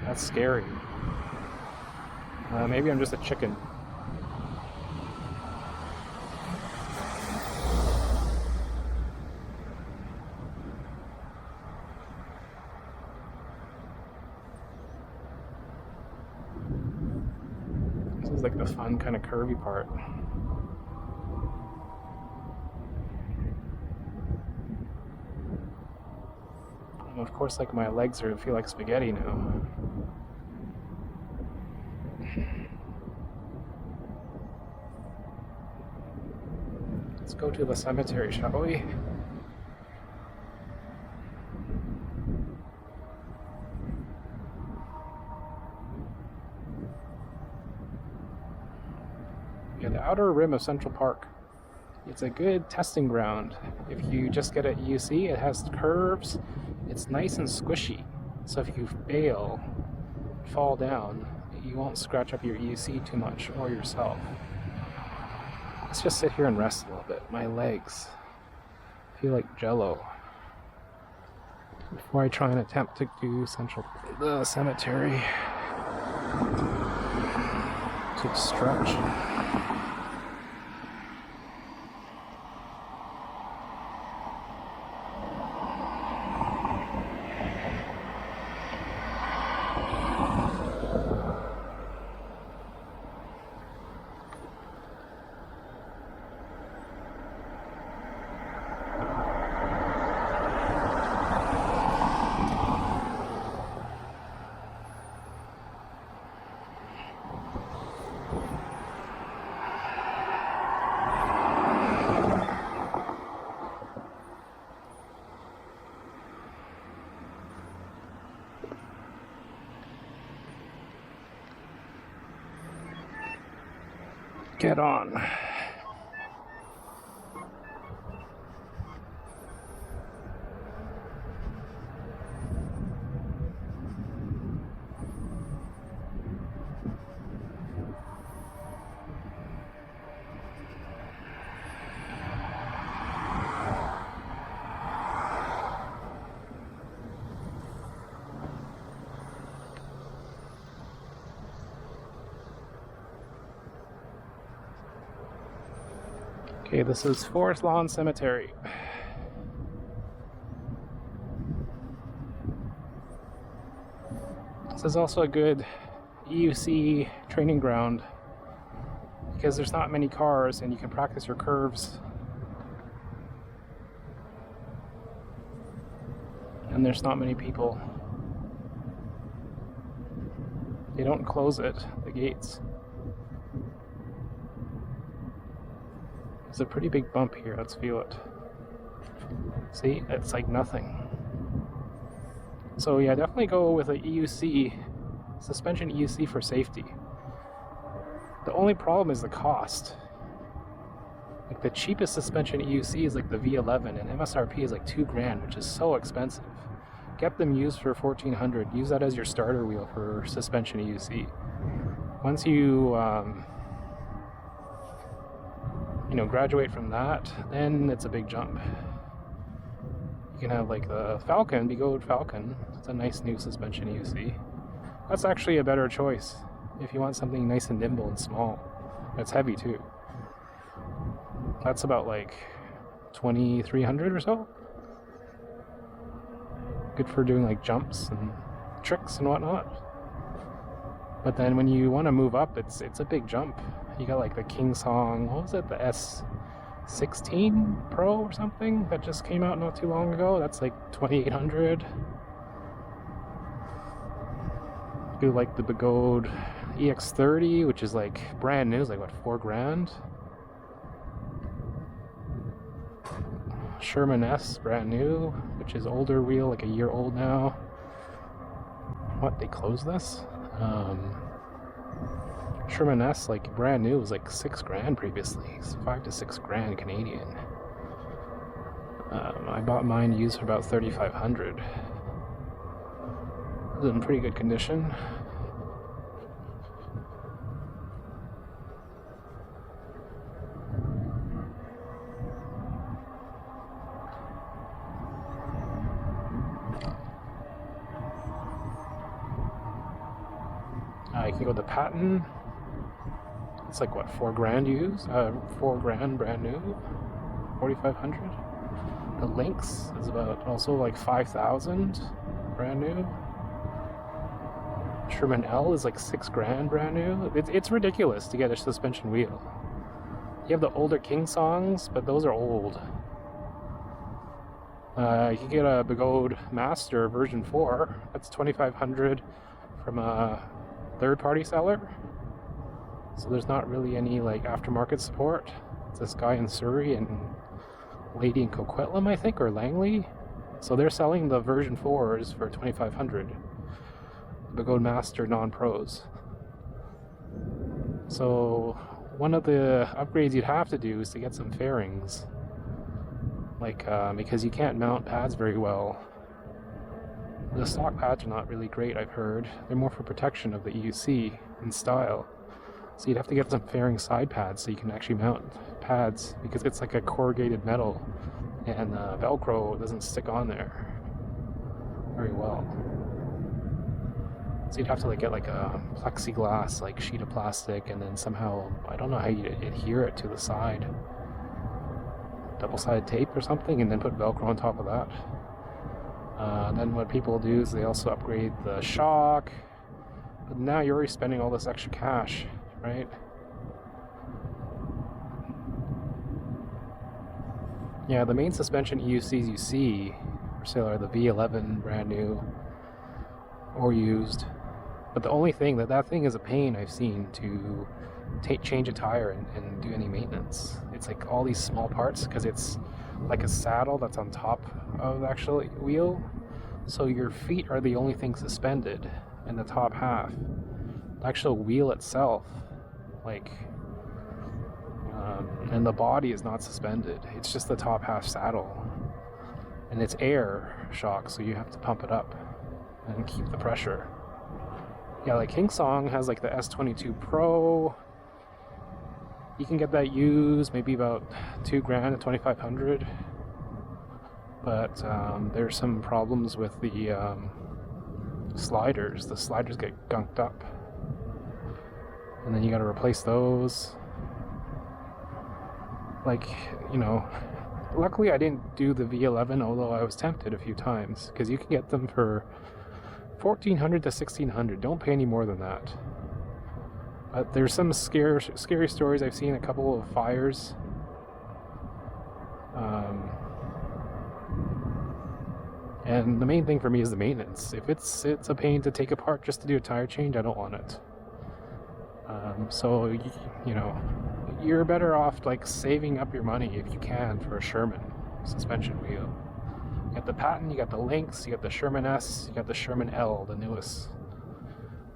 That's scary. Maybe I'm just a chicken. This is like the fun kind of curvy part. And of course, like my legs feel like spaghetti now. Let's go to the cemetery, shall we? Yeah, the outer rim of Central Park. It's a good testing ground. If you just get at UC, it has curves. It's nice and squishy. So if you fall down, you won't scratch up your UC too much or yourself. Let's just sit here and rest a little bit. My legs feel like jello. Before I try and attempt to do the cemetery. To stretch. Get on. Okay, this is Forest Lawn Cemetery. This is also a good EUC training ground because there's not many cars and you can practice your curves. And there's not many people. They don't close it, the gates. There's a pretty big bump here, let's feel it. See, it's like nothing. So yeah, definitely go with a EUC, suspension EUC for safety. The only problem is the cost. Like the cheapest suspension EUC is like the V11 and MSRP is like $2,000, which is so expensive. Get them used for $1,400. Use that as your starter wheel for suspension EUC. Once you graduate from that, then it's a big jump. You can have like the Falcon, Begode Falcon. It's a nice new suspension EUC. That's actually a better choice if you want something nice and nimble and small. It's heavy too. That's about like $2,300 or so. Good for doing like jumps and tricks and whatnot. But then when you want to move up, it's a big jump. You got like the King Song, what was it, the S16 Pro or something that just came out not too long ago. That's like $2,800. Do like the Begode EX30, which is like brand new, is like what, $4,000. Sherman S, brand new, which is older wheel, like a year old now. What, they closed this? Sherman S, like brand new, was like $6,000 previously. It's $5,000 to $6,000 Canadian. I bought mine used for about $3,500. It was in pretty good condition. You can go to Patton. It's like what, $4,000 used? $4,000 brand new, $4,500. The Lynx is about also like $5,000 brand new. Sherman L is like $6,000 brand new. It's ridiculous to get a suspension wheel. You have the older King Songs, but those are old. You can get a Begode Master version 4. That's $2,500 from a third-party seller. So there's not really any like aftermarket support. It's this guy in Surrey and lady in Coquitlam, I think, or Langley. So they're selling the version 4s for $2,500. Begode Master non-pros. So one of the upgrades you'd have to do is to get some fairings, like because you can't mount pads very well. The stock pads are not really great, I've heard. They're more for protection of the EUC and style. So you'd have to get some fairing side pads so you can actually mount pads, because it's like a corrugated metal and Velcro doesn't stick on there very well. So you'd have to like get like a plexiglass like sheet of plastic and then somehow, I don't know how you adhere it to the side. Double-sided tape or something, and then put Velcro on top of that. Then what people do is they also upgrade the shock. But now you're already spending all this extra cash, right? Yeah, the main suspension EUCs you see for sale are the V11 brand new or used. But the only thing that thing is a pain I've seen to change a tire and do any maintenance. It's like all these small parts, because it's like a saddle that's on top of the actual wheel. So your feet are the only thing suspended in the top half. The actual wheel itself, like, and the body is not suspended. It's just the top half saddle. And it's air shock, so you have to pump it up and keep the pressure. Yeah, like King Song has like the S22 Pro. You can get that used, maybe about $2,000 to $2,500. But there's some problems with the sliders. The sliders get gunked up, and then you got to replace those. Like, you know, luckily I didn't do the V11, although I was tempted a few times, because you can get them for $1,400 to $1,600. Don't pay any more than that. But there's some scary stories. I've seen a couple of fires. And the main thing for me is the maintenance. If it's a pain to take apart just to do a tire change, I don't want it. So, you know, you're better off like saving up your money if you can for a Sherman suspension wheel. You got the Patent, you got the Lynx, you got the Sherman S, you got the Sherman L, the newest.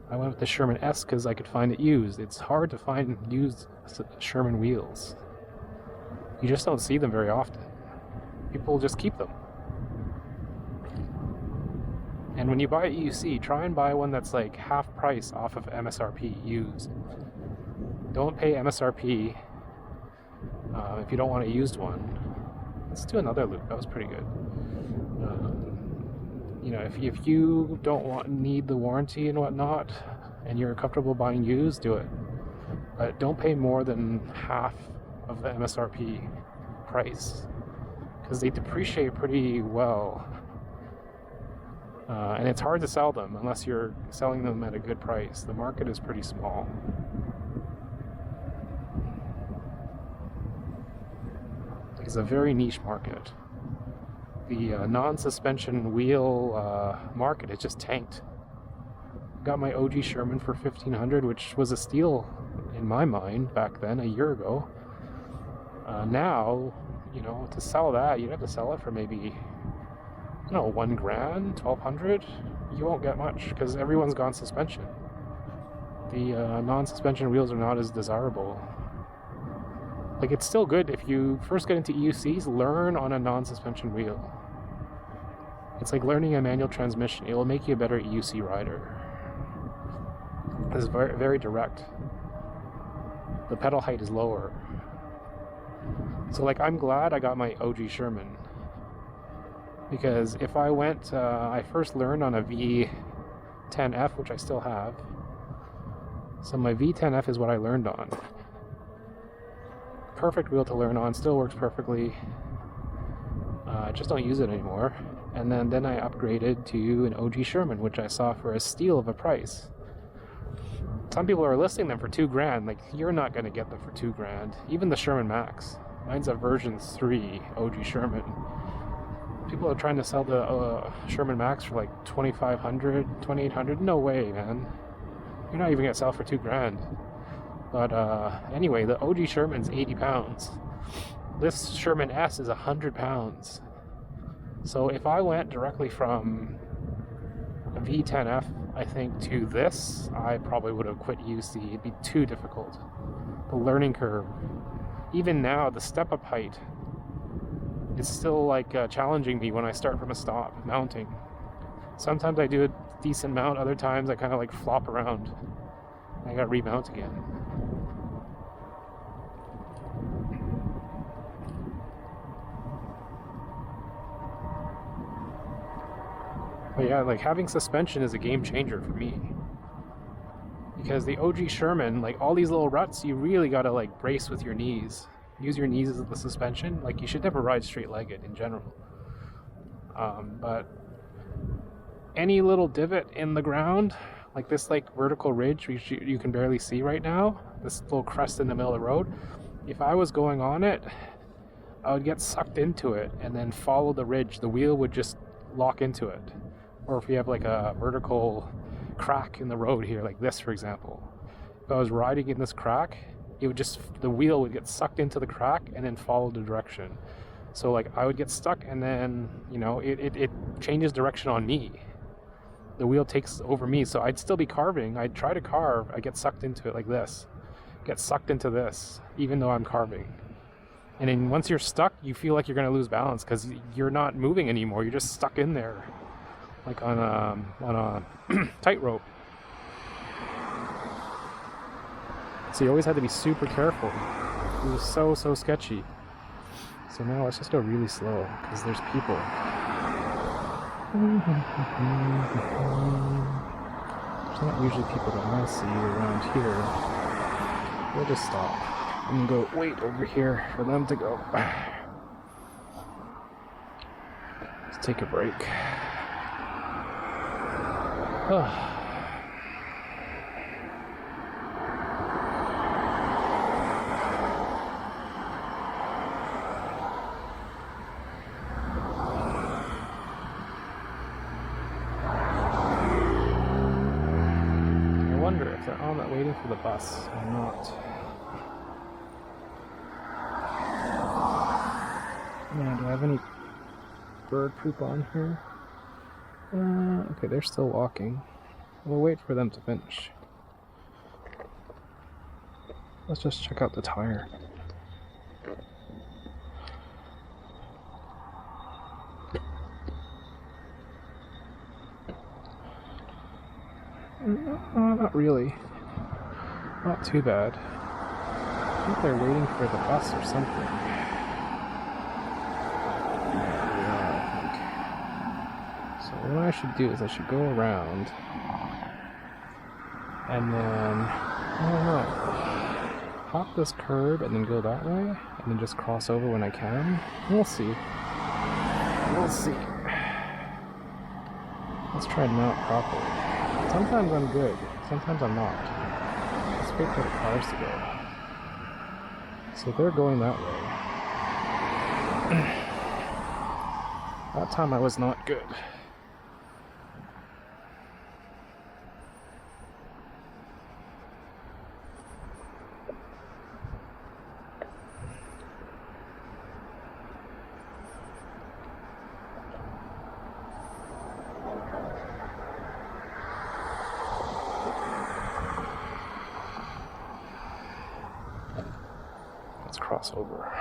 I went with the Sherman S because I could find it used. It's hard to find used Sherman wheels. You just don't see them very often. People just keep them. And when you buy an EUC, try and buy one that's like half price off of MSRP used. Don't pay MSRP if you don't want a used one. Let's do another loop. That was pretty good. You know, if you don't need the warranty and whatnot, and you're comfortable buying used, do it. But don't pay more than half of the MSRP price, because they depreciate pretty well. And it's hard to sell them unless you're selling them at a good price. The market is pretty small. It's a very niche market. The non-suspension wheel market is just tanked. Got my OG Sherman for $1,500, which was a steal in my mind back then, a year ago. Now, you know, to sell that, you'd have to sell it for maybe, I don't know, $1,000, $1,200. You won't get much because everyone's gone suspension. The non-suspension wheels are not as desirable. Like, it's still good if you first get into EUCs, learn on a non-suspension wheel. It's like learning a manual transmission. It will make you a better EUC rider. It's very, very direct. The pedal height is lower. So, like, I'm glad I got my OG Sherman. Because if I went, I first learned on a V10F, which I still have. So my V10F is what I learned on. Perfect wheel to learn on, still works perfectly. I just don't use it anymore. And then I upgraded to an OG Sherman, which I saw for a steal of a price. Some people are listing them for $2,000. Like, you're not going to get them for $2,000. Even the Sherman Max. Mine's a version 3 OG Sherman. People are trying to sell the Sherman Max for like $2,500, $2,800. No way, man. You're not even going to sell for $2,000. But anyway, the OG Sherman's 80 pounds. This Sherman S is 100 pounds. So if I went directly from a V10F, I think, to this, I probably would have quit UC. It'd be too difficult. The learning curve. Even now, the step-up height is still like challenging me when I start from a stop mounting. Sometimes I do a decent mount, other times I kind of like flop around. I gotta remount again. But yeah, like, having suspension is a game changer for me. Because the OG Sherman, like, all these little ruts, you really gotta like brace with your knees. Use your knees as the suspension. Like, you should never ride straight-legged in general. But any little divot in the ground, like this like vertical ridge which you can barely see right now, this little crest in the middle of the road, if I was going on it, I would get sucked into it and then follow the ridge. The wheel would just lock into it. Or if you have like a vertical crack in the road here, like this, for example, if I was riding in this crack, it would just, the wheel would get sucked into the crack and then follow the direction. So like I would get stuck, and then, you know, it changes direction on me. The wheel takes over me, so I'd still be carving. I'd try to carve, I get sucked into it like this. Get sucked into this, even though I'm carving. And then once you're stuck, you feel like you're going to lose balance because you're not moving anymore. You're just stuck in there, like on a tightrope. So you always had to be super careful. It was so sketchy. So now let's just go really slow because there's people. There's not usually people that I see around here. We'll just stop. I'm gonna go wait over here for them to go. Let's take a break. I wonder if they're on that waiting for the bus or not. Man, do I have any bird poop on here? Okay, they're still walking. We'll wait for them to finish. Let's just check out the tire. Not really. Not too bad. I think they're waiting for the bus or something. So what I should do is I should go around and then, I don't know, hop this curb and then go that way and then just cross over when I can. We'll see. We'll see. Let's try it out properly. Sometimes I'm good, sometimes I'm not. Let's wait for the cars to go. So they're going that way. That time I was not good. Let's cross over.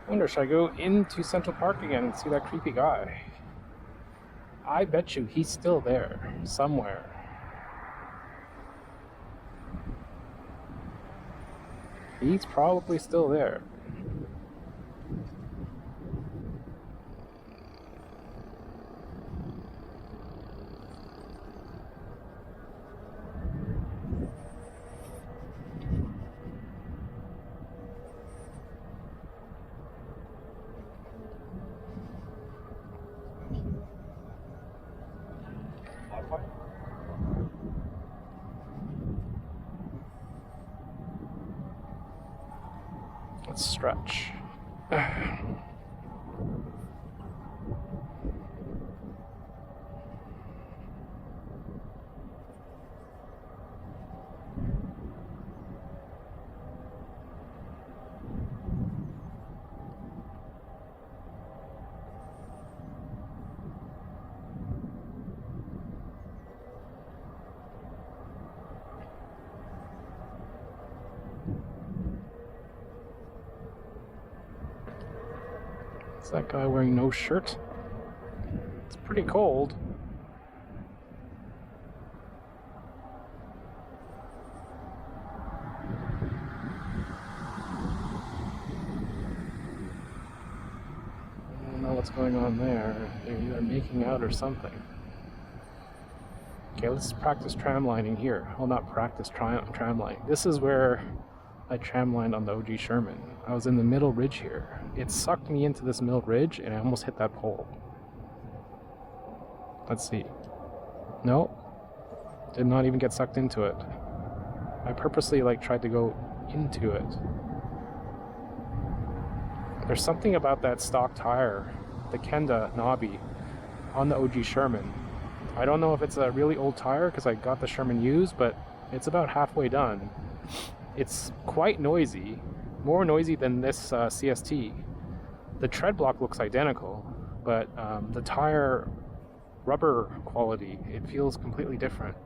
I wonder, should I go into Central Park again and see that creepy guy? I bet you he's still there, somewhere. He's probably still there. Let's stretch. Is that guy wearing no shirt? It's pretty cold. I don't know what's going on there. They're either making out or something. Okay, let's practice tramlining here. Well, not practice tramlining. This is where I tramlined on the OG Sherman. I was in the middle ridge here. It sucked me into this middle ridge and I almost hit that pole. Let's see. No, did not even get sucked into it. I purposely tried to go into it. There's something about that stock tire, the Kenda knobby, on the OG Sherman. I don't know if it's a really old tire because I got the Sherman used, but it's about halfway done. It's quite noisy, more noisy than this CST. The tread block looks identical, but the tire rubber quality, it feels completely different.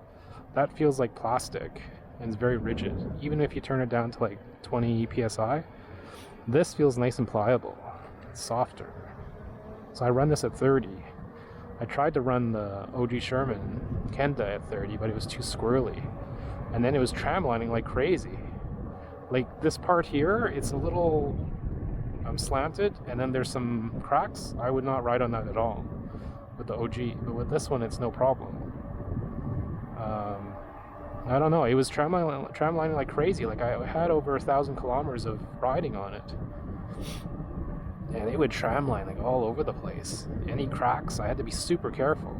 That feels like plastic and it's very rigid. Even if you turn it down to like 20 psi, this feels nice and pliable. It's softer. So I run this at 30. I tried to run the OG Sherman Kenda at 30, but it was too squirrely. And then it was tramlining like crazy. Like this part here, it's a little slanted, and then there's some cracks. I would not ride on that at all with the OG, but with this one, it's no problem. I don't know. It was tramlining like crazy. Like I had over 1,000 kilometers of riding on it, and it would tramline like all over the place. Any cracks, I had to be super careful.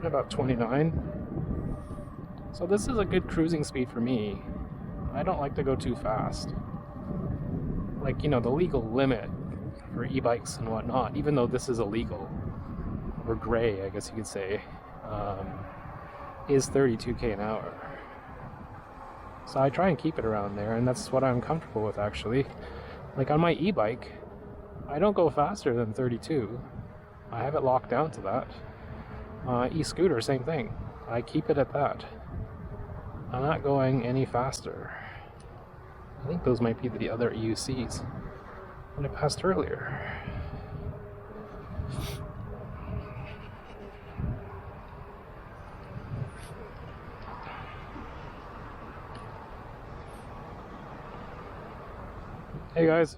About 29. So this is a good cruising speed for me. I don't like to go too fast. Like, you know, the legal limit for e-bikes and whatnot, even though this is illegal, or gray, I guess you could say, is 32k an hour. So I try and keep it around there, and that's what I'm comfortable with, actually. Like on my e-bike, I don't go faster than 32. I have it locked down to that. E-scooter, same thing. I keep it at that. I'm not going any faster. I think those might be the other EUCs that I passed earlier. Hey guys.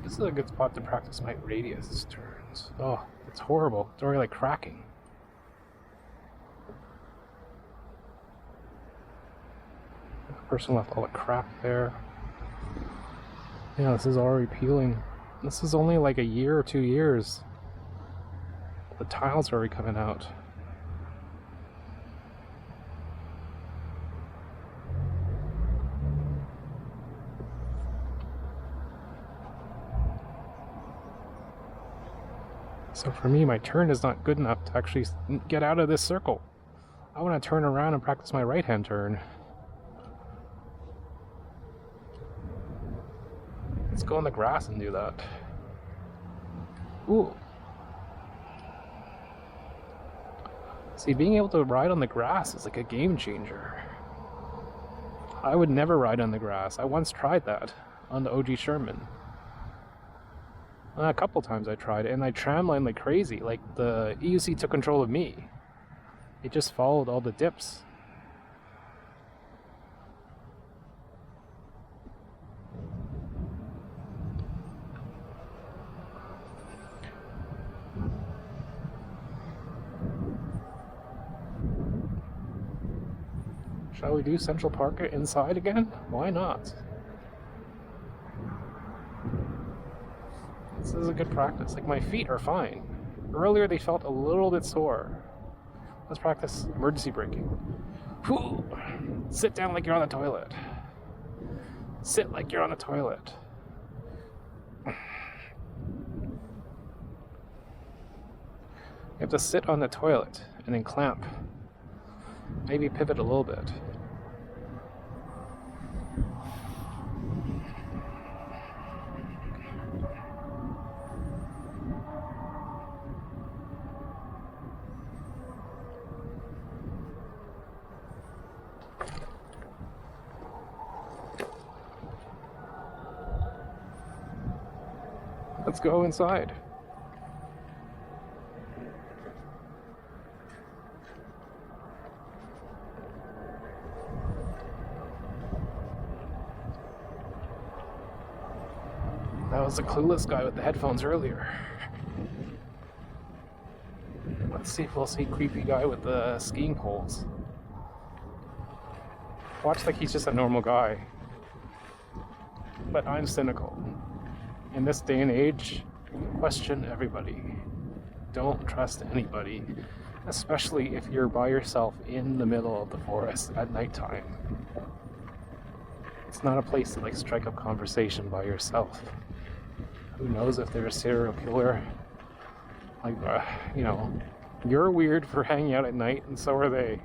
This is a good spot to practice my radius turns. Oh, it's horrible. It's already like cracking. The person left all the crap there. Yeah, this is already peeling. This is only like a year or 2 years. The tiles are already coming out. So for me, my turn is not good enough to actually get out of this circle. I want to turn around and practice my right-hand turn. Let's go on the grass and do that. Ooh. See, being able to ride on the grass is like a game changer. I would never ride on the grass. I once tried that on the OG Sherman. A couple times I tried it, and I tramlined like crazy. Like the EUC took control of me. It just followed all the dips. Shall we do Central Park inside again? Why not? This is a good practice. Like, my feet are fine. Earlier they felt a little bit sore. Let's practice emergency braking. Whew. Sit down like you're on the toilet. Sit like you're on the toilet. You have to sit on the toilet and then clamp. Maybe pivot a little bit. Let's go inside. That was the clueless guy with the headphones earlier. Let's see if we'll see creepy guy with the skiing poles. Watch like he's just a normal guy. But I'm cynical. In this day and age, question everybody. Don't trust anybody, especially if you're by yourself in the middle of the forest at nighttime. It's not a place to like strike up conversation by yourself. Who knows if they're a serial killer? Like, you know, you're weird for hanging out at night, and so are they.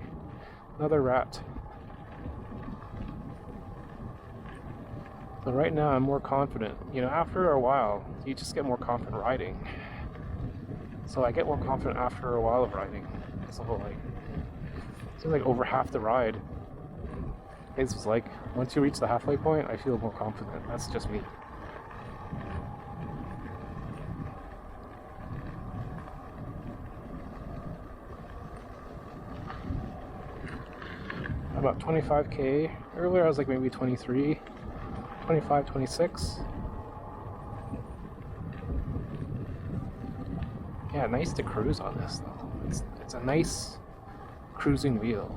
Another rat. So right now I'm more confident. You know, after a while, you just get more confident riding. So I get more confident after a while of riding. So like, it seems like over half the ride, it's like, once you reach the halfway point, I feel more confident. That's just me. About 25k. Earlier I was like maybe 23, 25, 26. Yeah, nice to cruise on this though. It's a nice cruising wheel.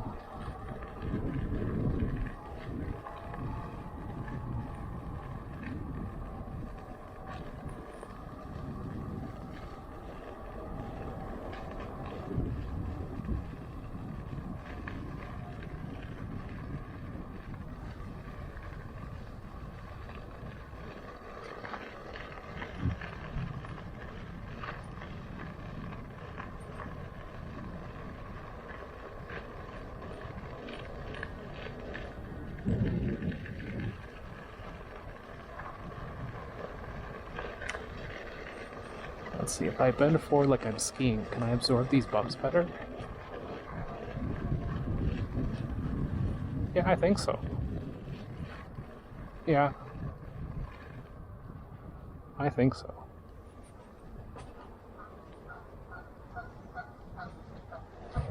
Let's see, if I bend forward like I'm skiing, can I absorb these bumps better? Yeah, I think so. Yeah. I think so. A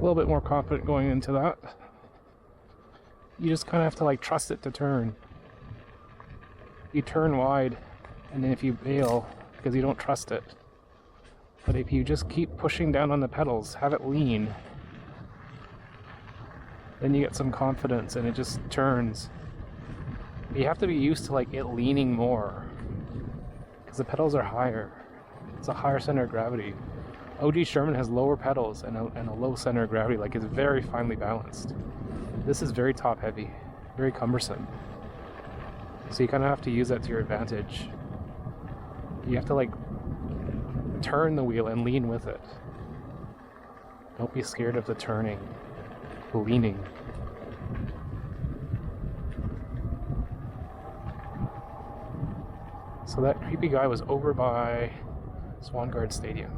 little bit more confident going into that. You just kind of have to like trust it to turn. You turn wide, and then if you bail, because you don't trust it. But if you just keep pushing down on the pedals, have it lean, then you get some confidence and it just turns. But you have to be used to like it leaning more, because the pedals are higher. It's a higher center of gravity. OG Sherman has lower pedals and a low center of gravity, like it's very finely balanced. This is very top heavy, very cumbersome. So you kind of have to use that to your advantage. You have to like turn the wheel and lean with it. Don't be scared of the turning, the leaning. So that creepy guy was over by Swangard Stadium.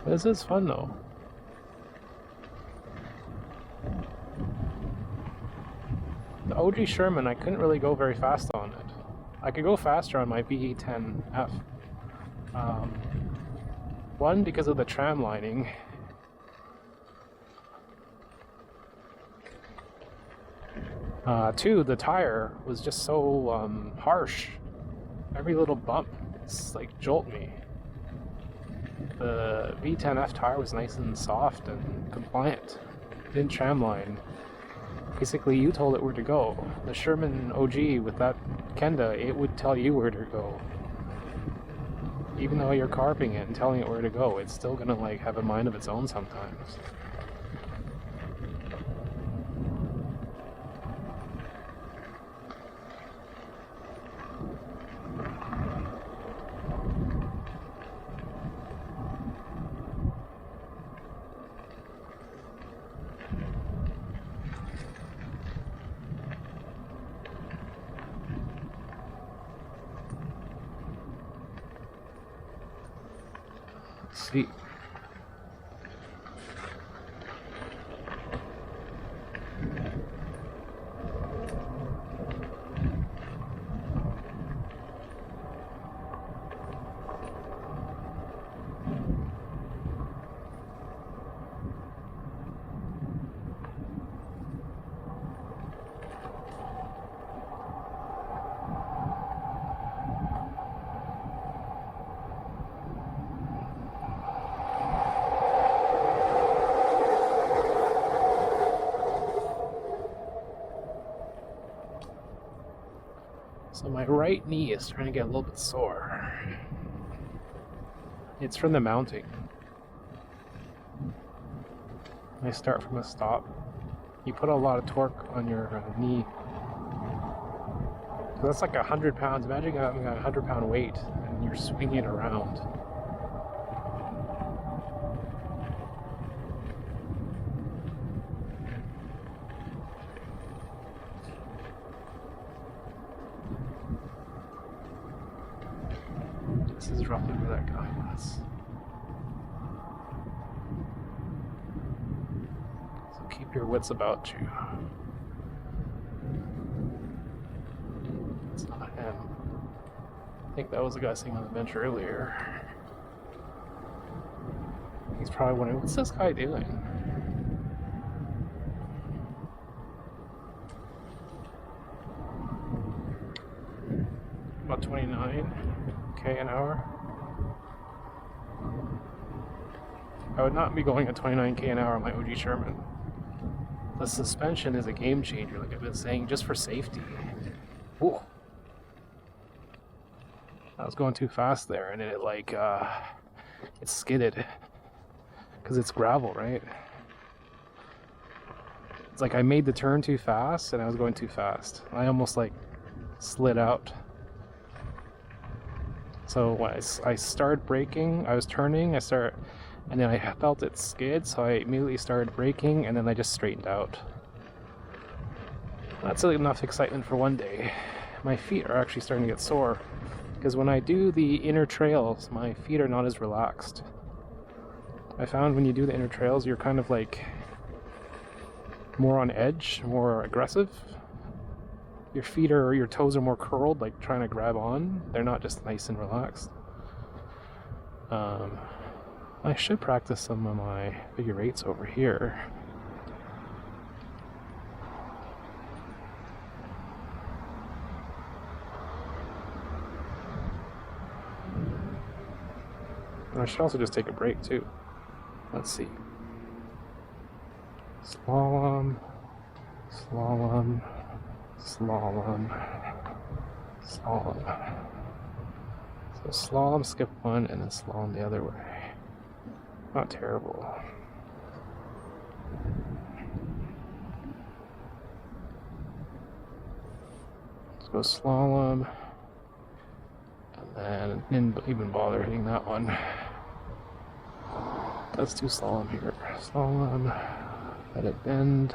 This is fun though. The OG Sherman, I couldn't really go very fast on it. I could go faster on my VE10F. One, because of the tram lining. Two, the tire was just so harsh. Every little bump, it's like jolt me. The V10F tire was nice and soft and compliant. It didn't tramline. Basically, you told it where to go. The Sherman OG with that Kenda, it would tell you where to go. Even though you're carving it and telling it where to go, it's still gonna like have a mind of its own sometimes. see. So my right knee is starting to get a little bit sore. It's from the mounting. I start from a stop. You put a lot of torque on your knee. So that's like 100 pounds. Imagine having a 100-pound weight and you're swinging it around. This is roughly where that guy was. So keep your wits about you. It's not him. I think that was the guy sitting on the bench earlier. He's probably wondering, what's this guy doing? About 29k an hour. I would not be going at 29k an hour on my OG Sherman. The suspension is a game changer, like I've been saying, just for safety. Ooh. I was going too fast there, and it it skidded because it's gravel, right? It's like I made the turn too fast, and I was going too fast. I almost like slid out. So when I started braking, I was turning, and then I felt it skid, so I immediately started braking, and then I just straightened out. That's enough excitement for one day. My feet are actually starting to get sore, because when I do the inner trails, my feet are not as relaxed. I found when you do the inner trails, you're kind of like more on edge, more aggressive. Your feet or your toes are more curled, like trying to grab on. They're not just nice and relaxed. I should practice some of my figure eights over here. I should also just take a break too. Let's see. Slalom, slalom, slalom, slalom. So slalom, skip one, and then slalom the other way. Not terrible. Let's go slalom. And then didn't even bother hitting that one. Let's do slalom here. Slalom. Let it bend.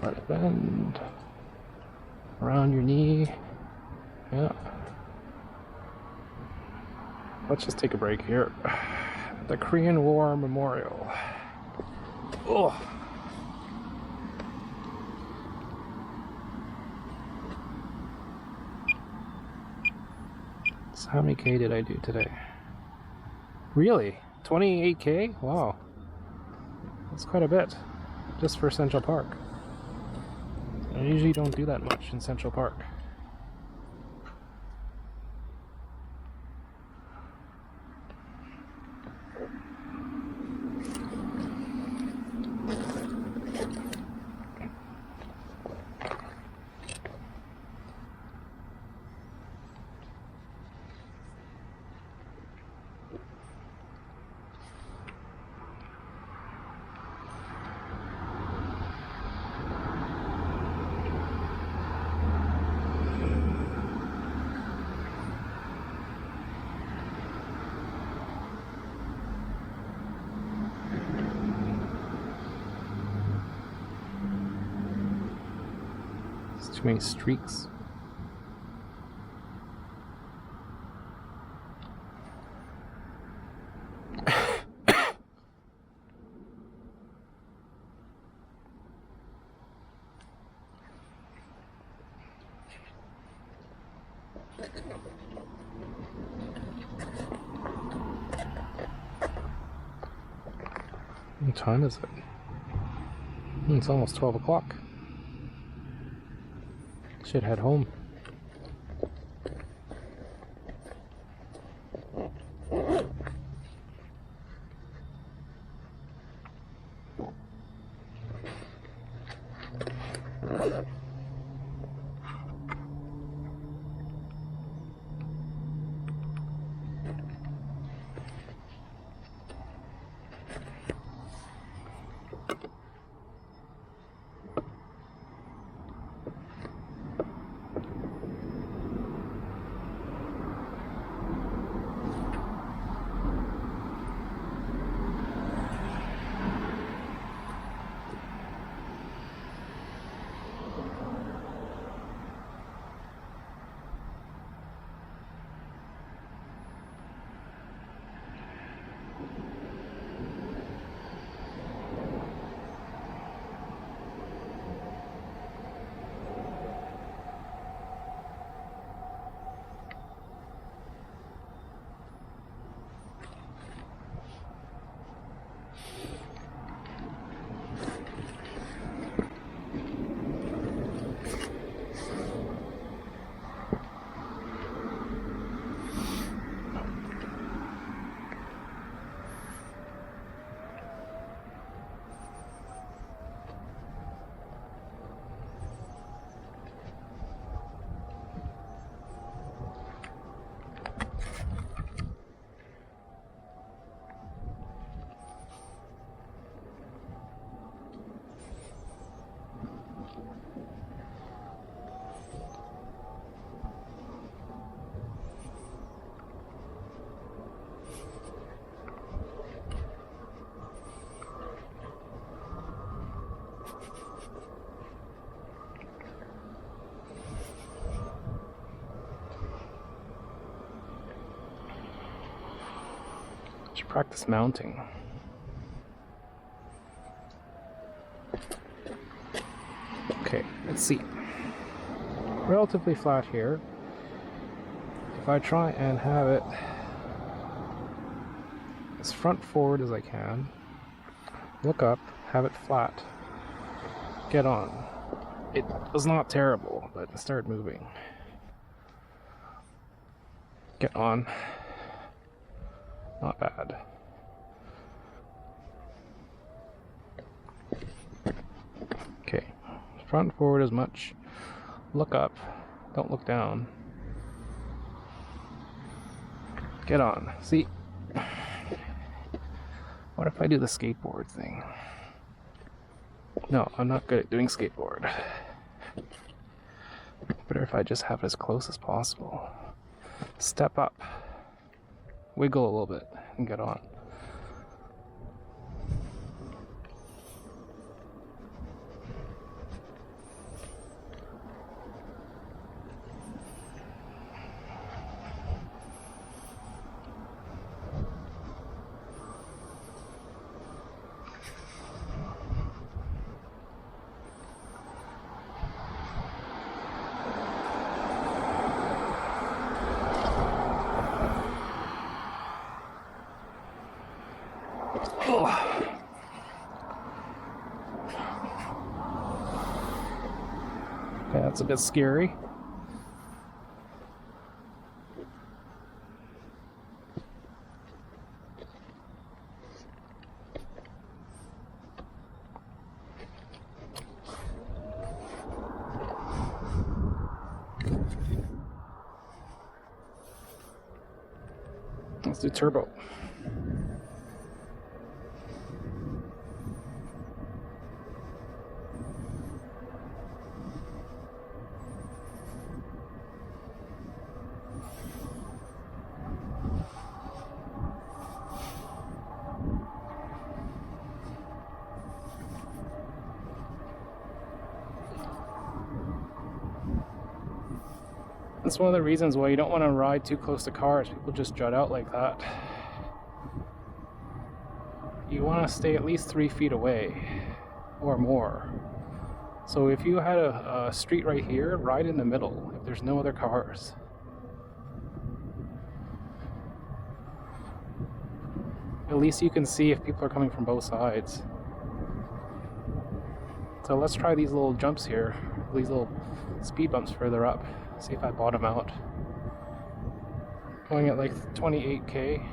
Let it bend. Around your knee. Yeah. Let's just take a break here. The Korean War Memorial. Oh. So how many K did I do today? Really? 28K? Wow. That's quite a bit. Just for Central Park. I usually don't do that much in Central Park. Too many streaks. What time is it? It's almost 12 o'clock. Should head home. Should practice mounting. Okay, let's see. Relatively flat here. If I try and have it as front forward as I can, look up, have it flat, get on. It was not terrible, but it started moving. Get on. Not bad. Okay, front forward as much. Look up, don't look down. Get on. See? What if I do the skateboard thing? No, I'm not good at doing skateboard. Better if I just have it as close as possible. Step up. Wiggle a little bit and get on. Okay, that's a bit scary. Let's do turbo. That's one of the reasons why you don't want to ride too close to cars. People just jut out like that. You want to stay at least 3 feet away or more. So if you had a street right here, ride in the middle if there's no other cars. at least you can see if people are coming from both sides. So let's try these little jumps here, these little speed bumps further up, see if I bottom out. Going at like 28k.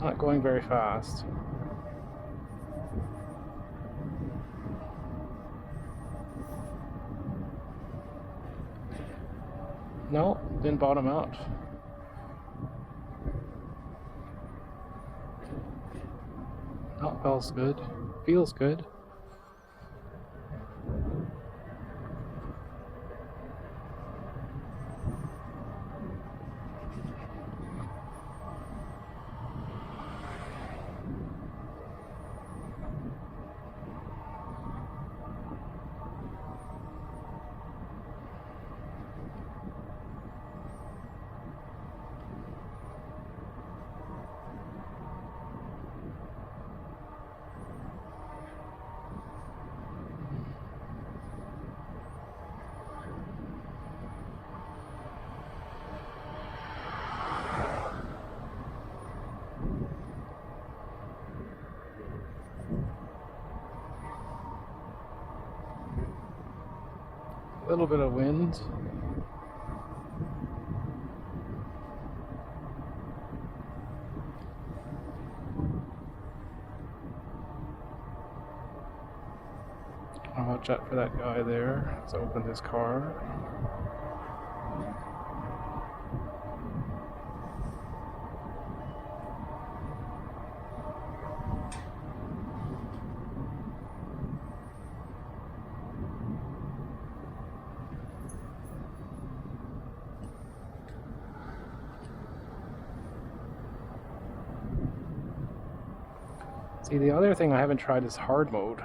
Not going very fast. No, didn't bottom out. Oh, feels good. Feels good. A little bit of wind. I'll watch out for that guy there. Let's open his car. See, the other thing I haven't tried is hard mode.